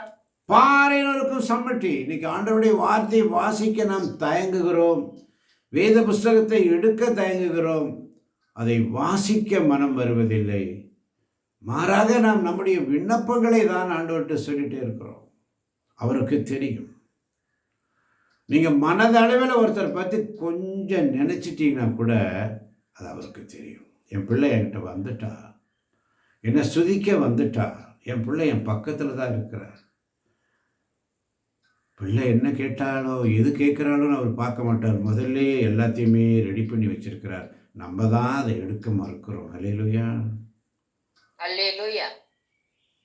பாறை நொறுக்கும் சம்மட்டி. இன்னைக்கு ஆண்டவருடைய வார்த்தையை வாசிக்க நாம் தயங்குகிறோம், வேத புஸ்தகத்தை எடுக்க தயங்குகிறோம், அதை வாசிக்க மனம் வருவதில்லை. மாறாக நாம் நம்முடைய விண்ணப்பங்களை தான் ஆண்டவர்கிட்ட சொல்லிட்டே இருக்கிறோம். அவருக்கு தெரியும். நீங்கள் மனதளவில் ஒருத்தர் பற்றி கொஞ்சம் நினச்சிட்டிங்கன்னா கூட அது அவருக்கு தெரியும். என் பிள்ளை என்கிட்ட வந்துட்டா, என்னை சுதிக்க வந்துட்டா, என் பிள்ளை என் பக்கத்தில் தான் இருக்கிறார். பிள்ளை என்ன கேட்டாலோ எது கேட்குறாலும் அவர் பார்க்க மாட்டார். முதல்ல எல்லாத்தையுமே ரெடி பண்ணி வச்சிருக்கிறார். நம்ம தான் அதை எடுக்க மறுக்கிறோம். அல்லேலூயா. அல்லேலூயா.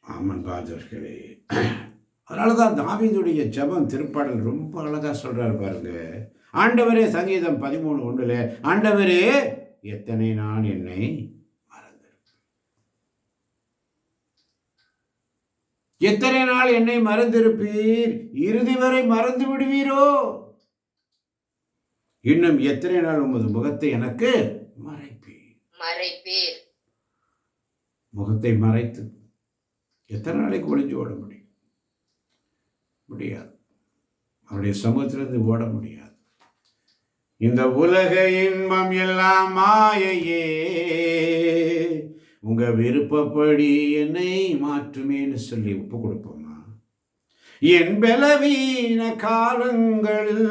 ஆமன் பாதர்களே. அதனால தான் தாவீதுடைய ஜெபம் திருப்பாடல் ரொம்ப அழகாக சொல்கிறார் பாருங்க. ஆண்டவரே, சங்கீதம் 13:1, ஆண்டவரே எத்தனை நான் என்னை மறந்திருப்பேன், எத்தனை நாள் என்னை மறந்திருப்பீர், இறுதி வரை மறந்து விடுவீரோ, இன்னும் எத்தனை நாள் உமது முகத்தை எனக்கு மறைப்பீர். முகத்தை மறைத்து எத்தனை நாளைக்கு ஒளிஞ்சு ஓட முடியாது. அவருடைய சமூகத்திலிருந்து ஓட முடியாது. இந்த உலக இன்பம் எல்லாம் மாயையே, உங்க விருப்பப்படி என்னை மாற்றுமேன்னு சொல்லி ஒப்பு கொடுப்போமா? என் பலவீன காலங்களில்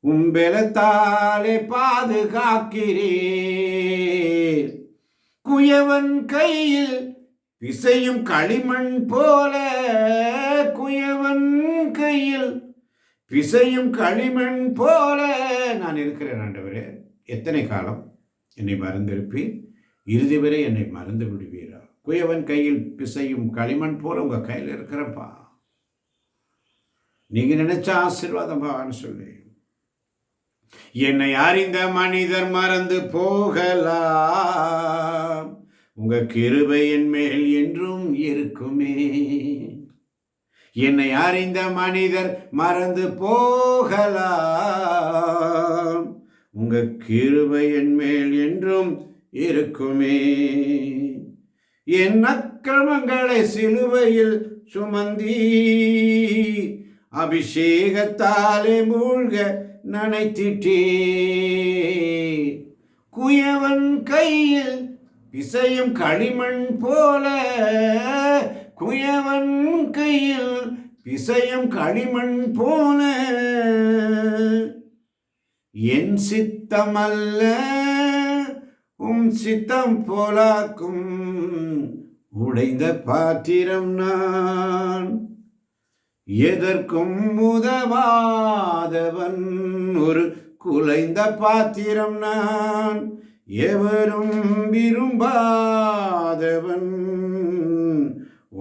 உம்பெலத்தாலே பாதுகாக்கிறீர், குயவன் கையில் பிசையும் களிமண் போல, குயவன் கையில் பிசையும் களிமண் போல நான் இருக்கிறேன். ஆண்டவரே, எத்தனை காலம் என்னை மறந்திருப்பீர், இறுதி வரை என்னை மறந்து விடுவீரா? குயவன் கையில் பிசையும் களிமண் போல உங்க கையில் இருக்கிறப்பா. நீங்க நினைச்ச ஆசீர்வாதம்பான்னு சொல்லி, என்னை அறிந்த மனிதர் மறந்து போகலாம், உங்க கிருபை என் மேல் என்றும் இருக்குமே. என்னை அறிந்த மனிதர் மறந்து போகலாம், உங்க கிருபை என் மேல் என்றும் இருக்குமே. என் அக்கிரமங்களை சிலுவையில் சுமந்தி, அபிஷேகத்தாலே மூழ்க நனைத்திட்டே, குயவன் கையில் பிசையும் களிமண் போல, குயவன் கையில் பிசையும் களிமண் போல, என் சித்தம் அல்ல உம் சித்தம் போலாக்கும், உடைந்த பாத்திரம் நான், எதற்கும் உதவாதவன், ஒரு குலைந்த பாத்திரம் நான், எவரும் விரும்பாதவன்,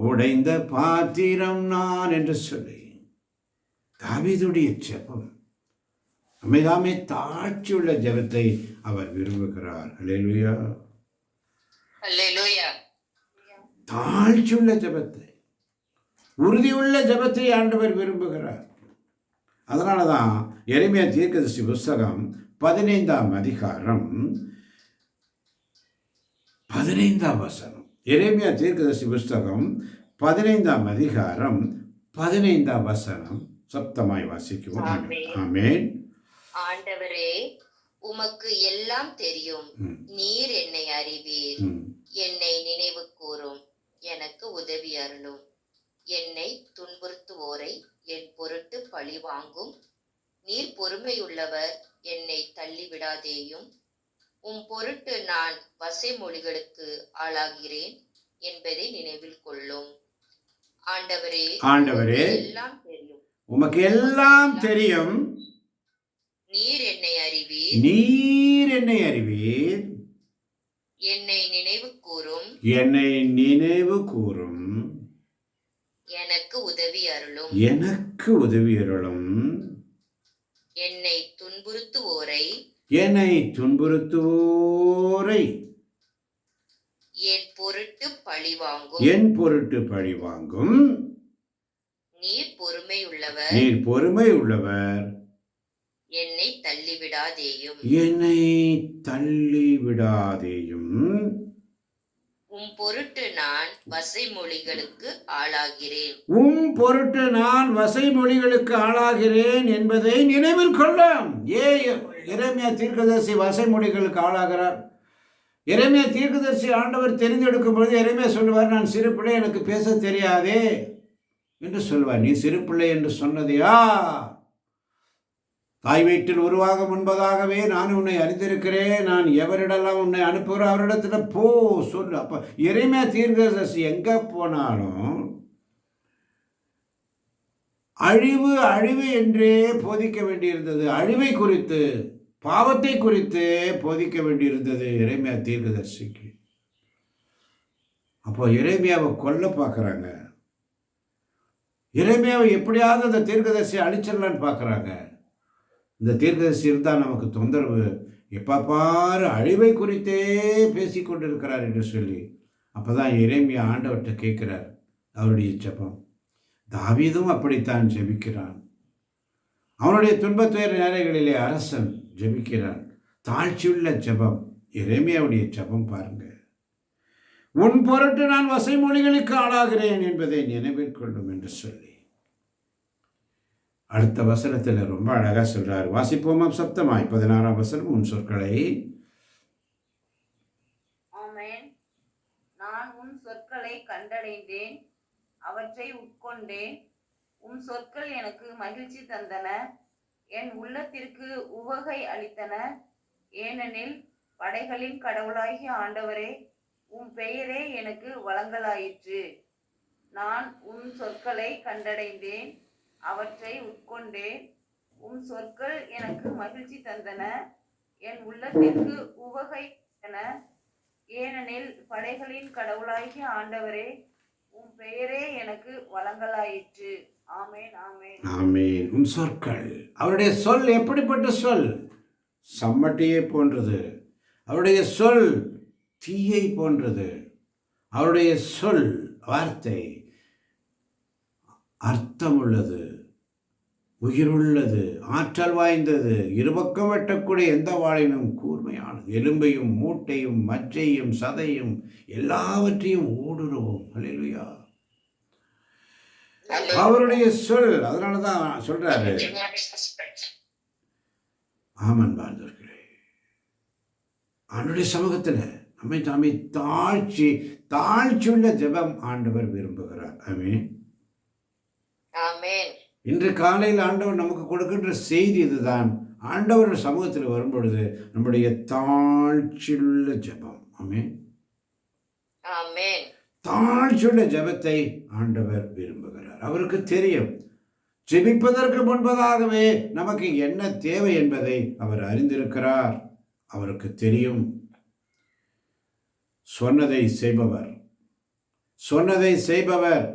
உடைந்த பாத்திரம் நான் என்று சொல்லி தாவீதுடைய ஜெபம் நம்மைதாமே தாழ்ச்சியுள்ள ஜெபத்தை அவர் விரும்புகிறார். அல்லேலூயா. அல்லேலூயா. தாழ்ச்சியுள்ள ஜெபத்தை, உறுதியுள்ள ஜெபத்தை ஆண்டவர் விரும்புகிறார். அதனால தான் எரேமியா தீர்க்கதரிசி புஸ்தகம் 15ஆம் அதிகாரம் 15ஆம் வசனம். எரேமியா தீர்க்கதரிசி புஸ்தகம் 15ஆம் அதிகாரம் 15ஆம் வசனம். சப்தமாய் வாசிக்குவோம். ஆமென். ஆண்டவரே, உமக்கு எல்லாம் தெரியும், நீர் என்னை அறிவீர், என்னை நினைவு கூரும், எனக்கு உதவி அருளும். என்னை துன்புறுத்துவோரை என் பொருட்டு பழி வாங்கும், நீர் பொறுமையுள்ளவர், என்னை தள்ளிவிடாதேயும். உம் பொருட்டு நான் வசைமொழிகளுக்கு ஆளாகிறேன் என்பதை நினைவில் கொள்ளும். ஆண்டவரே, ஆண்டவரே, எல்லாம் தெரியும், உமக்கு எல்லாம் தெரியும், நீர் என்னை அறிவீர், நீர் என்னை அறிவீர், என்னை நினைவு கூரும், என்னை நினைவு கூரும், எனக்கு உதவி அருளும். எனக்கு உதவி அருளும், என்னை துன்புறுத்துவோரை என்னை துன்புறுத்துவோரை என் பொருட்டு பழிவாங்கும். என் பொருட்டு பழிவாங்கும். நீர் பொறுமையுள்ளவர், நீர் பொறுமை உள்ளவர், என்னை தள்ளிவிடாதேயும். என்னை தள்ளி விடாதேயும். உம் பொருட்டு நான் வசைமொழிகளுக்கு ஆளாகிறேன். உம் பொருட்டு நான் வசைமொழிகளுக்கு ஆளாகிறேன் என்பதை நினைவில் கொள்ளும். எரேமியா தீர்க்கதரிசி வசைமொழிகளுக்கு ஆளாகிறார். எரேமியா தீர்க்கதரிசி ஆண்டவர் தெரிந்தெடுக்கும் பொழுது எரேமியா சொல்லுவார், நான் சிறு பிள்ளை, எனக்கு பேச தெரியாதே என்று சொல்வார். நீ சிறு பிள்ளை என்று சொன்னதையா? தாய் வயிற்றில் உருவாக முன்பதாகவே நான் உன்னை அறிந்திருக்கிறேன். நான் எவரிடெல்லாம் உன்னை அனுப்புகிறேன் அவரிடத்துல போ சொல்லு. அப்ப எரேமியா தீர்க்கதரிசி எங்க போனாலும் அழிவு அழிவு என்றே போதிக்க வேண்டியிருந்தது. அழிவை குறித்து, பாவத்தை குறித்து போதிக்க வேண்டியிருந்தது எரேமியா தீர்க்கதரிசிக்கு. அப்போ எரேமியாவை கொல்ல பார்க்குறாங்க. எரேமியாவை எப்படியாவது அந்த தீர்க்கதரிசியை அழிச்சிடலான்னு பார்க்குறாங்க. இந்த தீர்க்கதரிசி இருந்தால் நமக்கு தொந்தரவு, எப்போ பாரு அழிவை குறித்தே பேசி கொண்டிருக்கிறார் என்று சொல்லி. அப்போ தான் எரேமியா ஆண்டவர்கிட்ட கேட்குறார் அவருடைய ஜெபம். தாவீதும் அப்படித்தான் ஜெபிக்கிறான். அவனுடைய துன்பத்துயர நேரங்களிலே அரசன் ஜெபிக்கிறான். தாழ்ச்சியுள்ள ஜெபம் எரேமியாவுடைய ஜெபம் பாருங்க. உன் பொருட்டு நான் வசைமொழிகளுக்கு ஆளாகிறேன் என்பதை நினைவில் கொள்ளும் என்று சொல்லி அடுத்த வசனத்தில் ரொம்ப அழகா சொல்றார். வாசிப்போமாம் சப்தமாய் 16ஆம் வசனம். உன் சொற்களை ஆமென். நான் உன் சொற்களை கண்டடைந்தேன், அவற்றை உட்கொண்டேன். உன் சொற்கள் எனக்கு மகிழ்ச்சி தந்தன, என் உள்ளத்திற்கு உவகை அளித்தன. ஏனெனில் படைகளின் கடவுளாகிய ஆண்டவரே, உம் பெயரே எனக்கு வழங்கலாயிற்று. நான் உன் சொற்களை கண்டடைந்தேன், அவற்றை உட்கொண்டேன். உம் சொற்கள் எனக்கு மகிழ்ச்சி தந்தன, என் உள்ளத்திற்கு உவகை அளித்தன. ஏனெனில் படைகளின் கடவுளாகிய ஆண்டவரே, உம் பெயரே எனக்கு வழங்கலாயிற்று. ஆமேன், ஆமேன், ஆமேன். உன் சொற்கள், அவருடைய சொல் எப்படிப்பட்ட சொல்? சம்மட்டியை போன்றது. அவருடைய சொல் தீயை போன்றது. அவருடைய சொல் வார்த்தை அர்த்தமுள்ளது, உயிருள்ளது, ஆற்றல் வாய்ந்தது, இருபக்கம் வெட்டக்கூடிய எந்த வாளினும் கூர்மையானது, எலும்பையும் மூட்டையும் மச்சையும் சதையும் எல்லாவற்றையும் ஊடுருவும். அல்லேலூயா. அவருடைய சொல். அதனாலதான் சொல்றாரு. ஆமன் வாழ்ந்தவர்களே, அவனுடைய சமூகத்தில் நம்மை தாமே தாழ்ச்சியுள்ள ஜெபம் ஆண்டவர் விரும்புகிறார். ஆமென். ஆமென். இன்று காலையில் ஆண்டவர் நமக்கு கொடுக்கின்ற செய்தி இதுதான். ஆண்டவர் சமூகத்தில் வரும்பொழுது நம்முடைய தாழ்ச்சியுள்ள ஜெபம். ஆமென். ஆமென். தாழ்ச்சியுள்ள ஜெபத்தை ஆண்டவர் விரும்புகிறார். அவருக்கு தெரியும், ஜெபிப்பதற்கு முன்பதாகவே நமக்கு என்ன தேவை என்பதை அவர் அறிந்திருக்கிறார். அவருக்கு தெரியும். சொன்னதை செய்பவர், சொன்னதை செய்பவர்,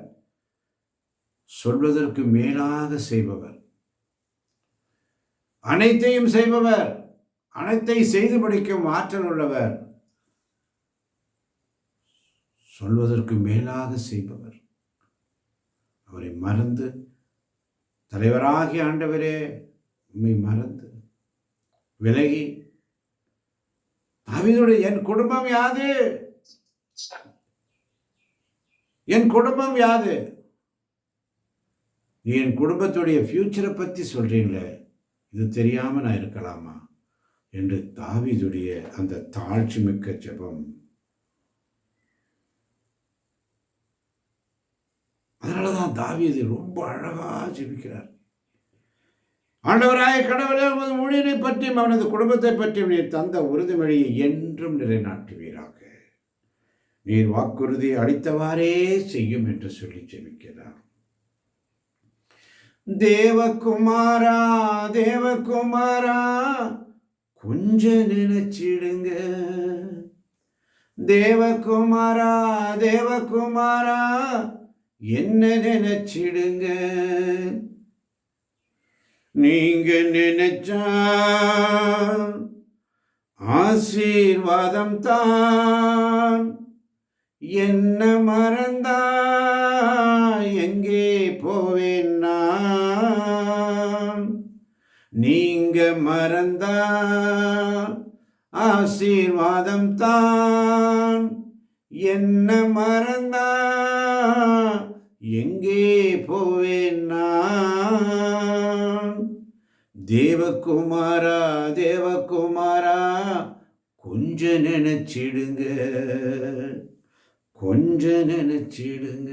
சொல்வதற்கு மேலாக செய்பவர், அனைத்தையும் செய்பவர், அனைத்தை செய்து முடிக்கும் ஆற்றல் உள்ளவர், சொல்வதற்கு மேலாக செய்பவர். அவரை மறந்து, தலைவராகிய ஆண்டவரே உம்மை மறந்து விலகி, தாவீதுடைய என் குடும்பம் யாது, என் குடும்பம் யாது, நீ என் குடும்பத்துடைய ஃபியூச்சரை பற்றி சொல்றீங்களே, இது தெரியாம நான் இருக்கலாமா என்று தாவீதுடைய அந்த தாழ்ச்சி மிக்க ஜெபம். அதனாலதான் தாவீது ரொம்ப அழகா ஜெபிக்கிறார். ஆண்டவராய கடவுளே, உமது ஊழியனை பற்றியும் அவனது குடும்பத்தை பற்றியும் நீர் தந்த உறுதிமொழியை என்றும் நிலைநாட்டுவீராக. நீர் வாக்குறுதி அளித்தவாறே செய்யும் என்று சொல்லி ஜெபிக்கிறார். தேவகுமாரா, தேவகுமாரா, கொஞ்சம் நினைச்சிடுங்க, தேவகுமாரா தேவகுமாரா என்ன நினைச்சிடுங்க, நீங்க நினைச்சா ஆசீர்வாதம் தான். என்ன மறந்தா எங்கே போவேன் நான், நீங்க மறந்தா ஆசீர்வாதம் தான். என்ன மறந்தா எங்கே போவேன் நான். தேவகுமாரா தேவகுமாரா கொஞ்ச நினைச்சிடுங்க, கொஞ்ச நினைச்சிடுங்க.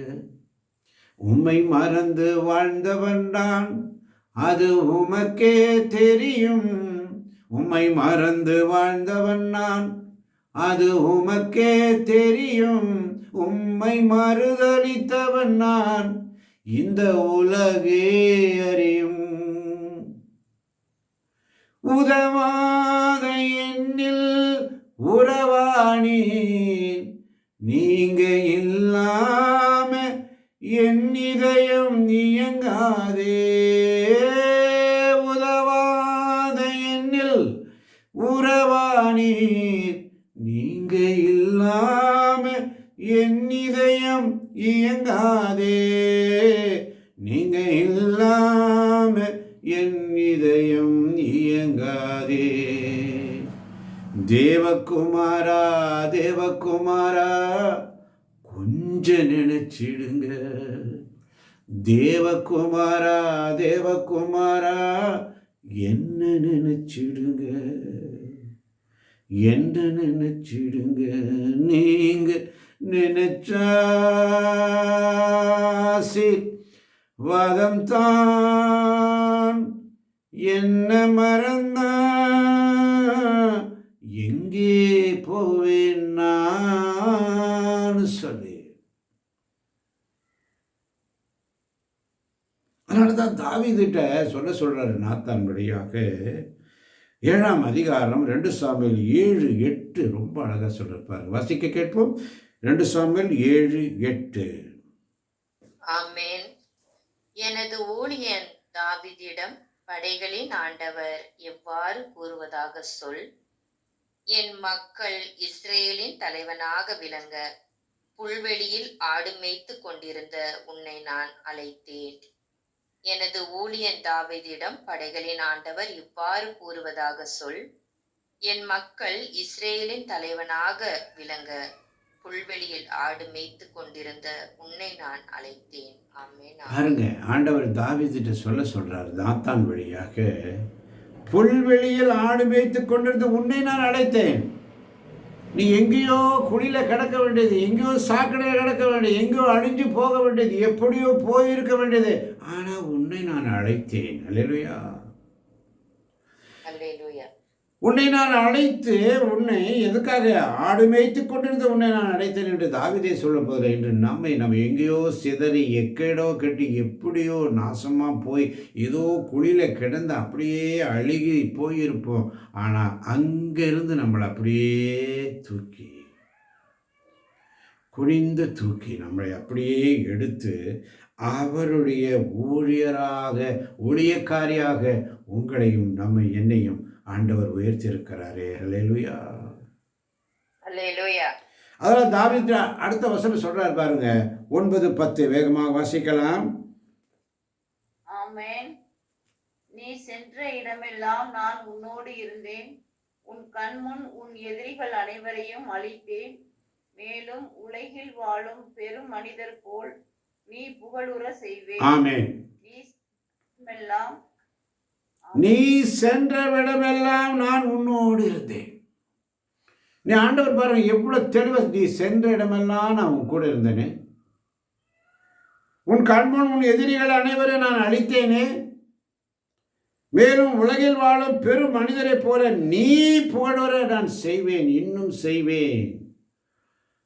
உம்மை மறந்து வாழ்ந்தவன் தான், அது உமக்கே தெரியும். உம்மை மறந்து வாழ்ந்தவன் நான், அது உமக்கே தெரியும். உம்மை மறுதலித்தவன் நான், இந்த உலகே அறியும். உதவாத எண்ணில் உறவாணி, நீங்க இல்லாம என் இதயம் இயங்காதே. உதவாத எண்ணில் உறவாணி, நீங்க இல்லாம என் இதயம் இயங்காதே. நீங்க இல்லாம என் இதயம் இயங்காதே. தேவகுமாரா தேவகுமாரா கொஞ்ச நினைச்சிடுங்க. தேவகுமாரா தேவகுமாரா என்ன நினைச்சிடுங்க, என்ன நினைச்சிடுங்க. நீங்க நினைச்சா ஆசீர்வாதம் தான். என்ன மறந்தா எங்கே போவேன் நான் சொல்லி. அதனாலதான் தாவீதுட்ட சொல்றாரு நாத்தான் வழியாக. 7ஆம் அதிகாரம் 2 சாமுவேல் 7:8 ரொம்ப அழகா சொல்றாரு. வாசிக்க கேட்போம். 2 சாமுவேல் 7:8. ஆமென். எனது ஊழியன் தாவீதிடம் படைகளின் ஆண்டவர் எவ்வாறு கூறுவதாக சொல். என் மக்கள் இஸ்ரேலின் தலைவனாக விளங்க புல்வெளியில் ஆடு மேய்த்து கொண்டிருந்த உன்னை நான் அழைத்தேன். எனது ஊழியன் தாவீதிடம் படைகளின் ஆண்டவர் இவ்வாறு கூறுவதாக சொல். என் மக்கள் இஸ்ரேலின் தலைவனாக விளங்க புல்வெளியில் ஆடு மேய்த்து கொண்டிருந்த உன்னை நான் அழைத்தேன். ஆமென். பாருங்க, ஆண்டவர் தாவீதுட்ட சொல்றாரு நாத்தான் வழியாக, புல்வெளியில் ஆடு மேய்த்து கொண்டிருந்த உன்னை நான் அழைத்தேன். நீ எங்கேயோ குழியில கிடக்க வேண்டியது, எங்கேயோ சாக்கடையில் கிடக்க வேண்டியது, எங்கேயோ அழிஞ்சு போக வேண்டியது, எப்படியோ போயிருக்க வேண்டியது, ஆனா உன்னை நான் அழைத்தேன். அல்லேலூயா. அல்லேலூயா. உன்னை நான் அழைத்து, உன்னை எதுக்காக? ஆடு மேய்த்து கொண்டிருந்த உன்னை நான் அழைத்தேன் என்று தாவீதே சொல்லும் போது, இன்று நம்ம எங்கேயோ சிதறி எக்கேடோ கட்டி எப்படியோ நாசமா போய் ஏதோ குழியில கிடந்து அப்படியே அழுகி போயிருப்போம். ஆனா அங்கிருந்து நம்மளை அப்படியே தூக்கி, குனிந்து தூக்கி நம்மளை அப்படியே எடுத்து அவருடைய ஊழியக்காரியாக உங்களையும் என்னையும் ஆண்டவர் உயர்த்தியிருக்கிறாரே. அல்லேலூயா. அல்லேலூயா. அதனால தாவீது அடுத்த வசனம் சொல்றாரு பாருங்க, 9-10 வேகமாக வாசிக்கலாம். ஆமென். நீ சென்ற இடமெல்லாம் நான் உன்னோடு இருந்தேன். உன் கண்முன் உன் எதிரிகள் அனைவரையும் அழித்தேன். மேலும் உலகில் வாழும் பெரும் மனிதர் போல் நீ புகழுற செய்வேன். ஆமென். நீ சென்ற இடமெல்லாம் நான் உன்னோடு இருந்தேன். நீ ஆண்டவர் பாருங்க எவ்வளவு தெளிவா, நீ சென்ற இடமெல்லாம் நான் உன் கூட இருந்தேனே. உன் கண்முன் உன் எதிரிகள் அனைவரும் நான் அழித்தேனே. மேலும் உலகில் வாழும் பெரும் மனிதரை போல நீ புகழுற நான் செய்வேன், இன்னும் செய்வேன்.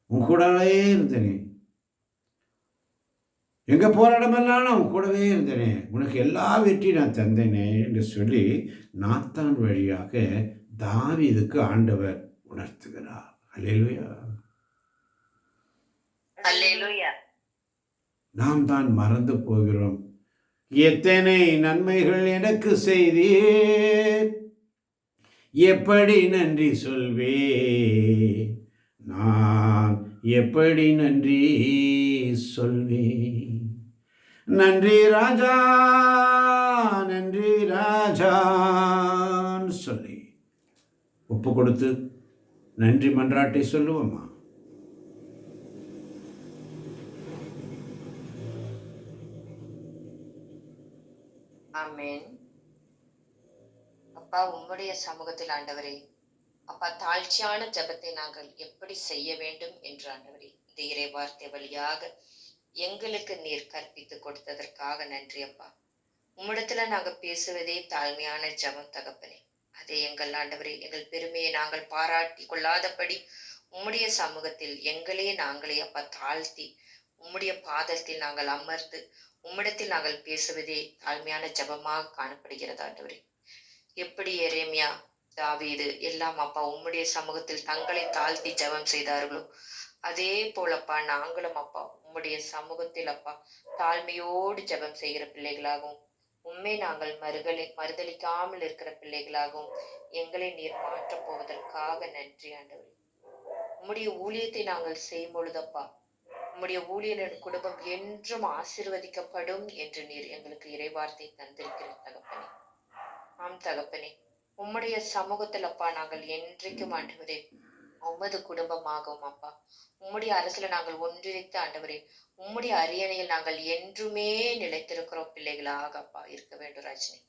உன் கூடவே இருந்தேனே. எங்க போற இடமெல்லாம் நான் உன் கூடவே இருந்தேனே. உனக்கு எல்லா வெற்றியும் நான் தந்தேனே என்று சொல்லி நாத்தான் வழியாக தாவீதுக்கு ஆண்டவர் உணர்த்துகிறார். அல்லேலூயா. அல்லேலூயா. நாம் தான் மறந்து போகிறோம். எத்தனை நன்மைகள் எனக்கு செய்தீர், எப்படி நன்றி சொல்வேன், நான் எப்படி நன்றி சொல்வேன். நன்றி ராஜா, நன்றி ராஜான்னு சொல்லி ஒப்பு கொடுத்து நன்றி மன்றாட்டை சொல்லுவோமா? ஆமென். அப்பா, உம்முடைய சமூகத்தில் ஆண்டவரே, அப்பா, தாழ்ச்சியான ஜெபத்தை நாங்கள் எப்படி செய்ய வேண்டும் என்று ஆண்டவரே இந்த இறை வார்த்தை வழியாக எங்களுக்கு நீர் கற்பித்து கொடுத்ததற்காக நன்றி அப்பா. உம்மிடத்துல நாங்க பேசுவதே தாழ்மையான ஜெபம் தகப்பனே. அதே எங்கள் ஆண்டவரே, எங்கள் பெருமையை நாங்கள் பாராட்டி கொள்ளாதபடி உம்முடைய சமூகத்தில் எங்களே நாங்களே அப்பா தாழ்த்தி உம்முடைய பாதத்தில் நாங்கள் அமர்ந்து உம்மிடத்தில் நாங்கள் பேசுவதே தாழ்மையான ஜெபமாக காணப்படுகிறது ஆண்டவரே. எப்படி எரேமியா, தாவீது எல்லாம் அப்பா உம்முடைய சமூகத்தில் தங்களை தாழ்த்தி ஜெபம் செய்தார்களோ, அதே போலப்பா நாங்களும் அப்பா உம்முடைய சமூகத்தில் அப்பா தாழ்மையோடு ஜெபம் செய்கிற பிள்ளைகளாகவும் உண்மை நாங்கள் மறுதளிக்காமல் இருக்கிற பிள்ளைகளாகவும் எங்களை நீர் மாற்றப் போவதற்காக நன்றி ஆண்டவரே. உம்முடைய ஊழியத்தை நாங்கள் செய்யும் பொழுதப்பா உம்முடைய ஊழியரின் குடும்பம் என்றும் ஆசீர்வதிக்கப்படும் என்று நீர் எங்களுக்கு இறைவார்த்தை தந்திருக்கிற தகப்பனே. ஆம் தகப்பனே, உம்முடைய சமூகத்தில் அப்பா நாங்கள் என்றைக்கும் ஆண்டவரே உமது குடும்பமாகவும் அப்பா உம்முடைய அரசுல நாங்கள் ஒன்றிணைத்து ஆண்டவரே உம்முடைய அரியணையில் நாங்கள் என்றுமே நிலைத்திருக்கிறோம் பிள்ளைகளாக அப்பா இருக்க வேண்டும் ராஜினி.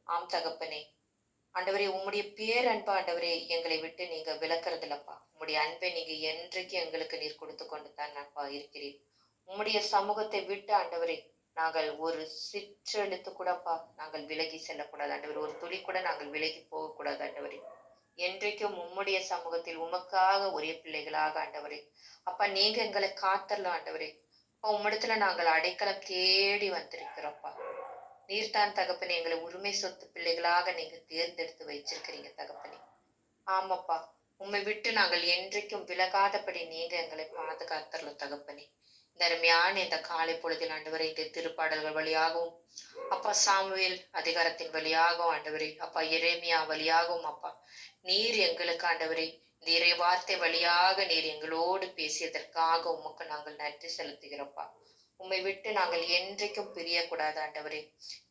ஆம் தகப்பனே, ஆண்டவரே உம்முடைய பேரன்பா ஆண்டவரே எங்களை விட்டு நீங்க விலக்கறதில்லப்பா. உம்முடைய அன்பை நீங்க என்றைக்கு எங்களுக்கு நீர் கொடுத்து கொண்டு தான் அப்பா இருக்கிறீர். உம்முடைய சமூகத்தை விட்டு ஆண்டவரே நாங்கள் ஒரு சிற்றெழுத்து கூடப்பா நாங்கள் விலகி செல்லக்கூடாது ஆண்டவரே. ஒரு துளி கூட நாங்கள் விலகி போகக்கூடாது ஆண்டவரே. என்றைக்கும் உம்முடைய சமூகத்தில் உமக்காக ஒரே பிள்ளைகளாக ஆண்டவரே அப்பா நீங்க எங்களை காத்தரலாம் ஆண்டவரே. அப்பா உம்மிடத்துல நாங்கள் அடைக்கலம் தேடி வந்திருக்கிறோம்ப்பா. நீர்தான் தகப்பனே எங்களை உரிமை சொத்து பிள்ளைகளாக நீங்க தேர்ந்தெடுத்து வச்சிருக்கிறீங்க தகப்பனே. ஆமாப்பா, உம்மை விட்டு நாங்கள் என்றைக்கும் விலகாதபடி நீங்க எங்களை பாதுகாத்தரலாம் தகப்பனே. இந்த அருமையான இந்த காலை பொழுதில் ஆண்டவரே இந்த திருப்பாடல்கள் வழியாகவும் அப்பா சாமுவேல் அதிகாரத்தின் வழியாகவும் ஆண்டவரே அப்பா எரேமியா வழியாகவும் அப்பா நீர் எங்களுக்கு ஆண்டவரே இந்த இறை வார்த்தை வழியாக நீர் எங்களோடு பேசியதற்காக உமக்கு நாங்கள் நன்றி செலுத்துகிறோம்ப்பா. உம்மை விட்டு நாங்கள் என்றைக்கும் பிரியக்கூடாது ஆண்டவரே.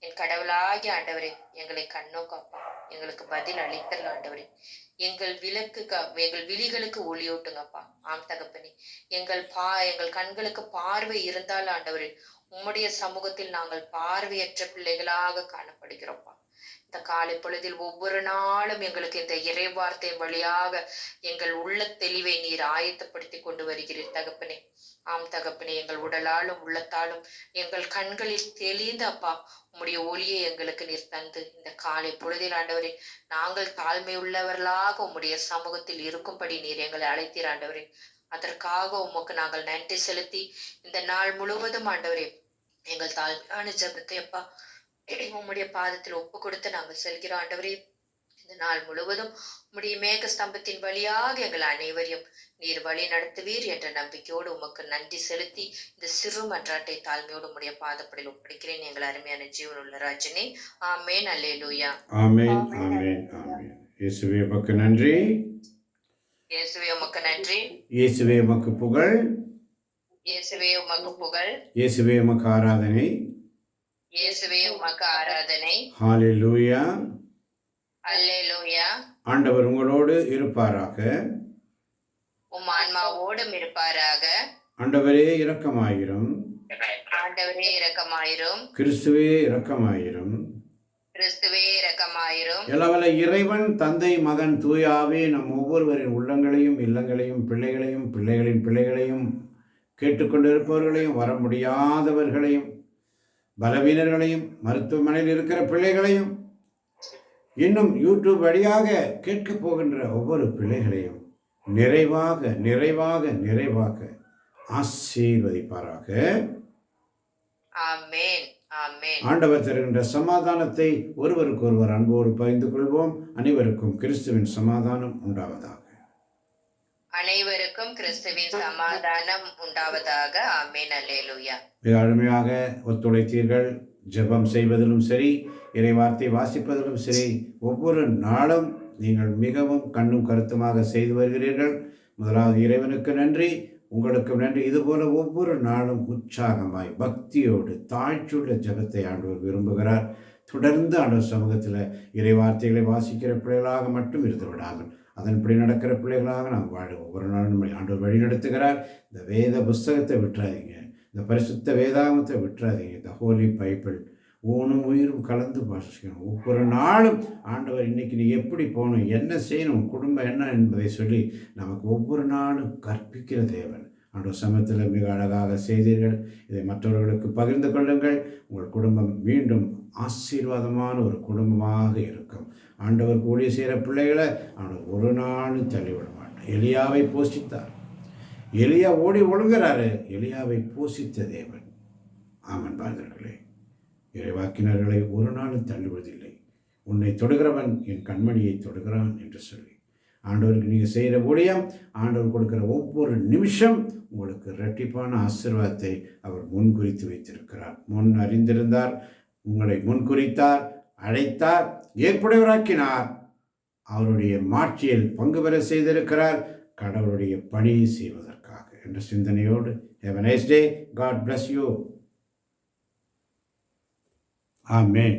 என் கடவுளாகிய ஆண்டவரே எங்களை கண்ணோக்கப்பா, எங்களுக்கு பதில் அளித்தல் ஆண்டவரே. எங்கள் விழிகளுக்கு ஒளியூட்டுங்கப்பா. ஆம் தகப்பனே, எங்கள் கண்களுக்கு பார்வை இருந்தால் ஆண்டவரே உம்முடைய சமூகத்தில் நாங்கள் பார்வையற்ற பிள்ளைகளாக காணப்படுகிறோம்ப்பா. இந்த காலை பொழுதில் ஒவ்வொரு நாளும் எங்களுக்கு இந்த இறை வார்த்தையின் வழியாக எங்கள் உள்ள தெளிவை நீர் ஆயத்தப்படுத்தி கொண்டு வருகிறீர் தகப்பனே. ஆம் தகப்பனே, எங்கள் உடலாலும் உள்ளத்தாலும் எங்கள் கண்களில் தெளிந்த அப்பா உம்முடைய ஒளியை எங்களுக்கு நீர் தந்து இந்த காலை பொழுதில் ஆண்டவரே நாங்கள் தாழ்மை உள்ளவர்களாக உம்முடைய சமூகத்தில் இருக்கும்படி நீர் எங்களை அழைத்தீர் ஆண்டவரே. அதற்காக உமக்கு நாங்கள் நன்றி செலுத்தி இந்த நாள் முழுவதும் ஆண்டவரே எங்கள் தாழ்மையான ஜெபத்தை அப்பா உம்முடைய பாதத்தில் ஒப்பு கொடுத்து நாங்கள் செல்கிறோம் ஆண்டவரே. இந்த நாள் முழுவதும் உம்முடைய மேக ஸ்தம்பத்தின் வழியாக எங்கள் அனைவரையும் நீர் வழி நடத்துவீர் என்ற நம்பிக்கையோடு உமக்கு நன்றி செலுத்தி இந்த சிறு மன்றாட்டை தாழ்மையோடு உம்முடைய பாதப்படியில் ஒப்படைக்கிறேன் எங்கள் அருமையான ஜீவனுள்ள ராஜனே. ஆமேன். அல்லேலூயா. ஆமென், ஆமென், ஆமென். இயேசுவே உமக்கு நன்றி. இயேசுவே உமக்கு நன்றி. இயேசுவே உமக்கு புகழ். இயேசுவே உமக்கு புகழ். இயேசுவே உமக்கு ஆராதனை. இயேசுவே உமக்கு ஆராதனை. ஹalleluya. அல்லேலூயா. ஆண்டவர் உங்களோடு இருப்பாராக. உம் ஆன்மாவோடும் இருப்பாராக. ஆண்டவரே இரக்கமாயிரும். ஆண்டவரே இரக்கமாயிரும். கிறிஸ்துவே இரக்கமாயிரும். கிறிஸ்துவே இரக்கமாயிரும். எல்லவல்ல இறைவன் தந்தை மகன் தூயாவே நம் ஒவ்வொருவரின் உள்ளங்களையும் இல்லங்களையும் பிள்ளைகளையும் பிள்ளைகளின் பிள்ளைகளையும் கேட்டுக்கொண்டிருப்பவர்களையும் வர முடியாதவர்களையும் பலவீனர்களையும் மருத்துவமனையில் இருக்கிற பிள்ளைகளையும் இன்னும் யூடியூப் வழியாக கேட்கப் போகின்ற ஒவ்வொரு பிள்ளைகளையும் நிறைவாக நிறைவாக நிறைவாக ஆசீர்வதிப்பாராக. ஆமென். ஆமென். ஆண்டவர் தருகின்ற சமாதானத்தை ஒருவருக்கொருவர் அன்போடு பகிர்ந்து கொள்வோம். அனைவருக்கும் கிறிஸ்துவின் சமாதானம் உண்டாவதாக. அனைவருக்கும் கிறிஸ்துவின் சமாதானம் உண்டாவதாக. ஆமென். அல்லேலூயா. மிக அருமையாக ஒத்துழைத்தீர்கள். ஜெபம் செய்வதிலும் சரி, இறைவார்த்தை வாசிப்பதிலும் சரி, ஒவ்வொரு நாளும் நீங்கள் மிகவும் கண்ணும் கருத்துமாக செய்து வருகிறீர்கள். முதலாவது இறைவனுக்கு நன்றி, உங்களுக்கும் நன்றி. இதுபோல ஒவ்வொரு நாளும் உற்சாகமாய் பக்தியோடு தாழ்ச்சியுள்ள ஜெபத்தை ஆண்டவர் விரும்புகிறார். தொடர்ந்து ஆண்டவர் சமூகத்தில் இறைவார்த்தைகளை வாசிக்கிற பிள்ளைகளாக மட்டும் இருந்து விடாமல் அதன்படி நடக்கிற பிள்ளைகளாக நாம் வாழ ஒவ்வொரு நாளும் நம்மை ஆண்டவர் வழி நடத்துகிறார். இந்த வேத புஸ்தகத்தை விட்டுறாதீங்க, இந்த பரிசுத்த வேதாகமத்தை விட்டுறாதீங்க. இந்த ஹோலி பைபிள் ஊனும் உயிரும் கலந்து வாசிக்கணும். ஒவ்வொரு நாளும் ஆண்டவர் இன்னைக்கு நீ எப்படி போகணும், என்ன செய்யணும், குடும்பம் என்ன என்பதை சொல்லி நமக்கு ஒவ்வொரு நாளும் கற்பிக்கிற தேவன். ஆண்டவர் சமயத்தில் மிக அழகாக செய்தீர்கள். இதை மற்றவர்களுக்கு பகிர்ந்து கொள்ளுங்கள். உங்கள் குடும்பம் மீண்டும் ஆசீர்வாதமான ஒரு குடும்பமாக இருக்கும். ஆண்டவர் கூடிய செய்கிற பிள்ளைகளை ஆண்டவர் ஒரு நாளும் தள்ளிவிட மாட்டார். எலியாவை போஷித்தார். எலியா ஓடி ஒழுங்குறாரு, எலியாவை போஷித்த தேவன். ஆமன் பாதர்களே, இறைவாக்கினர்களை ஒரு நாளும் தள்ளுவதில்லை. உன்னை தொடுகிறவன் என் கண்மணியை தொடுகிறான் என்று சொல்லி ஆண்டவருக்கு நீங்கள் செய்கிற ஊழியம், ஆண்டவர் கொடுக்கிற ஒவ்வொரு நிமிஷம் உங்களுக்கு இரட்டிப்பான ஆசீர்வாதத்தை அவர் முன்குறித்து வைத்திருக்கிறார். முன் அறிந்திருந்தார், உங்களை முன்குறித்தார், அழைத்தார், ஏற்புடையவராக்கினார். அவருடைய மாட்சியில் பங்கு பெற செய்திருக்கிறார், கடவுளுடைய பணியை செய்வதற்காக என்ற சிந்தனையோடு have a nice day. God bless you. Amen.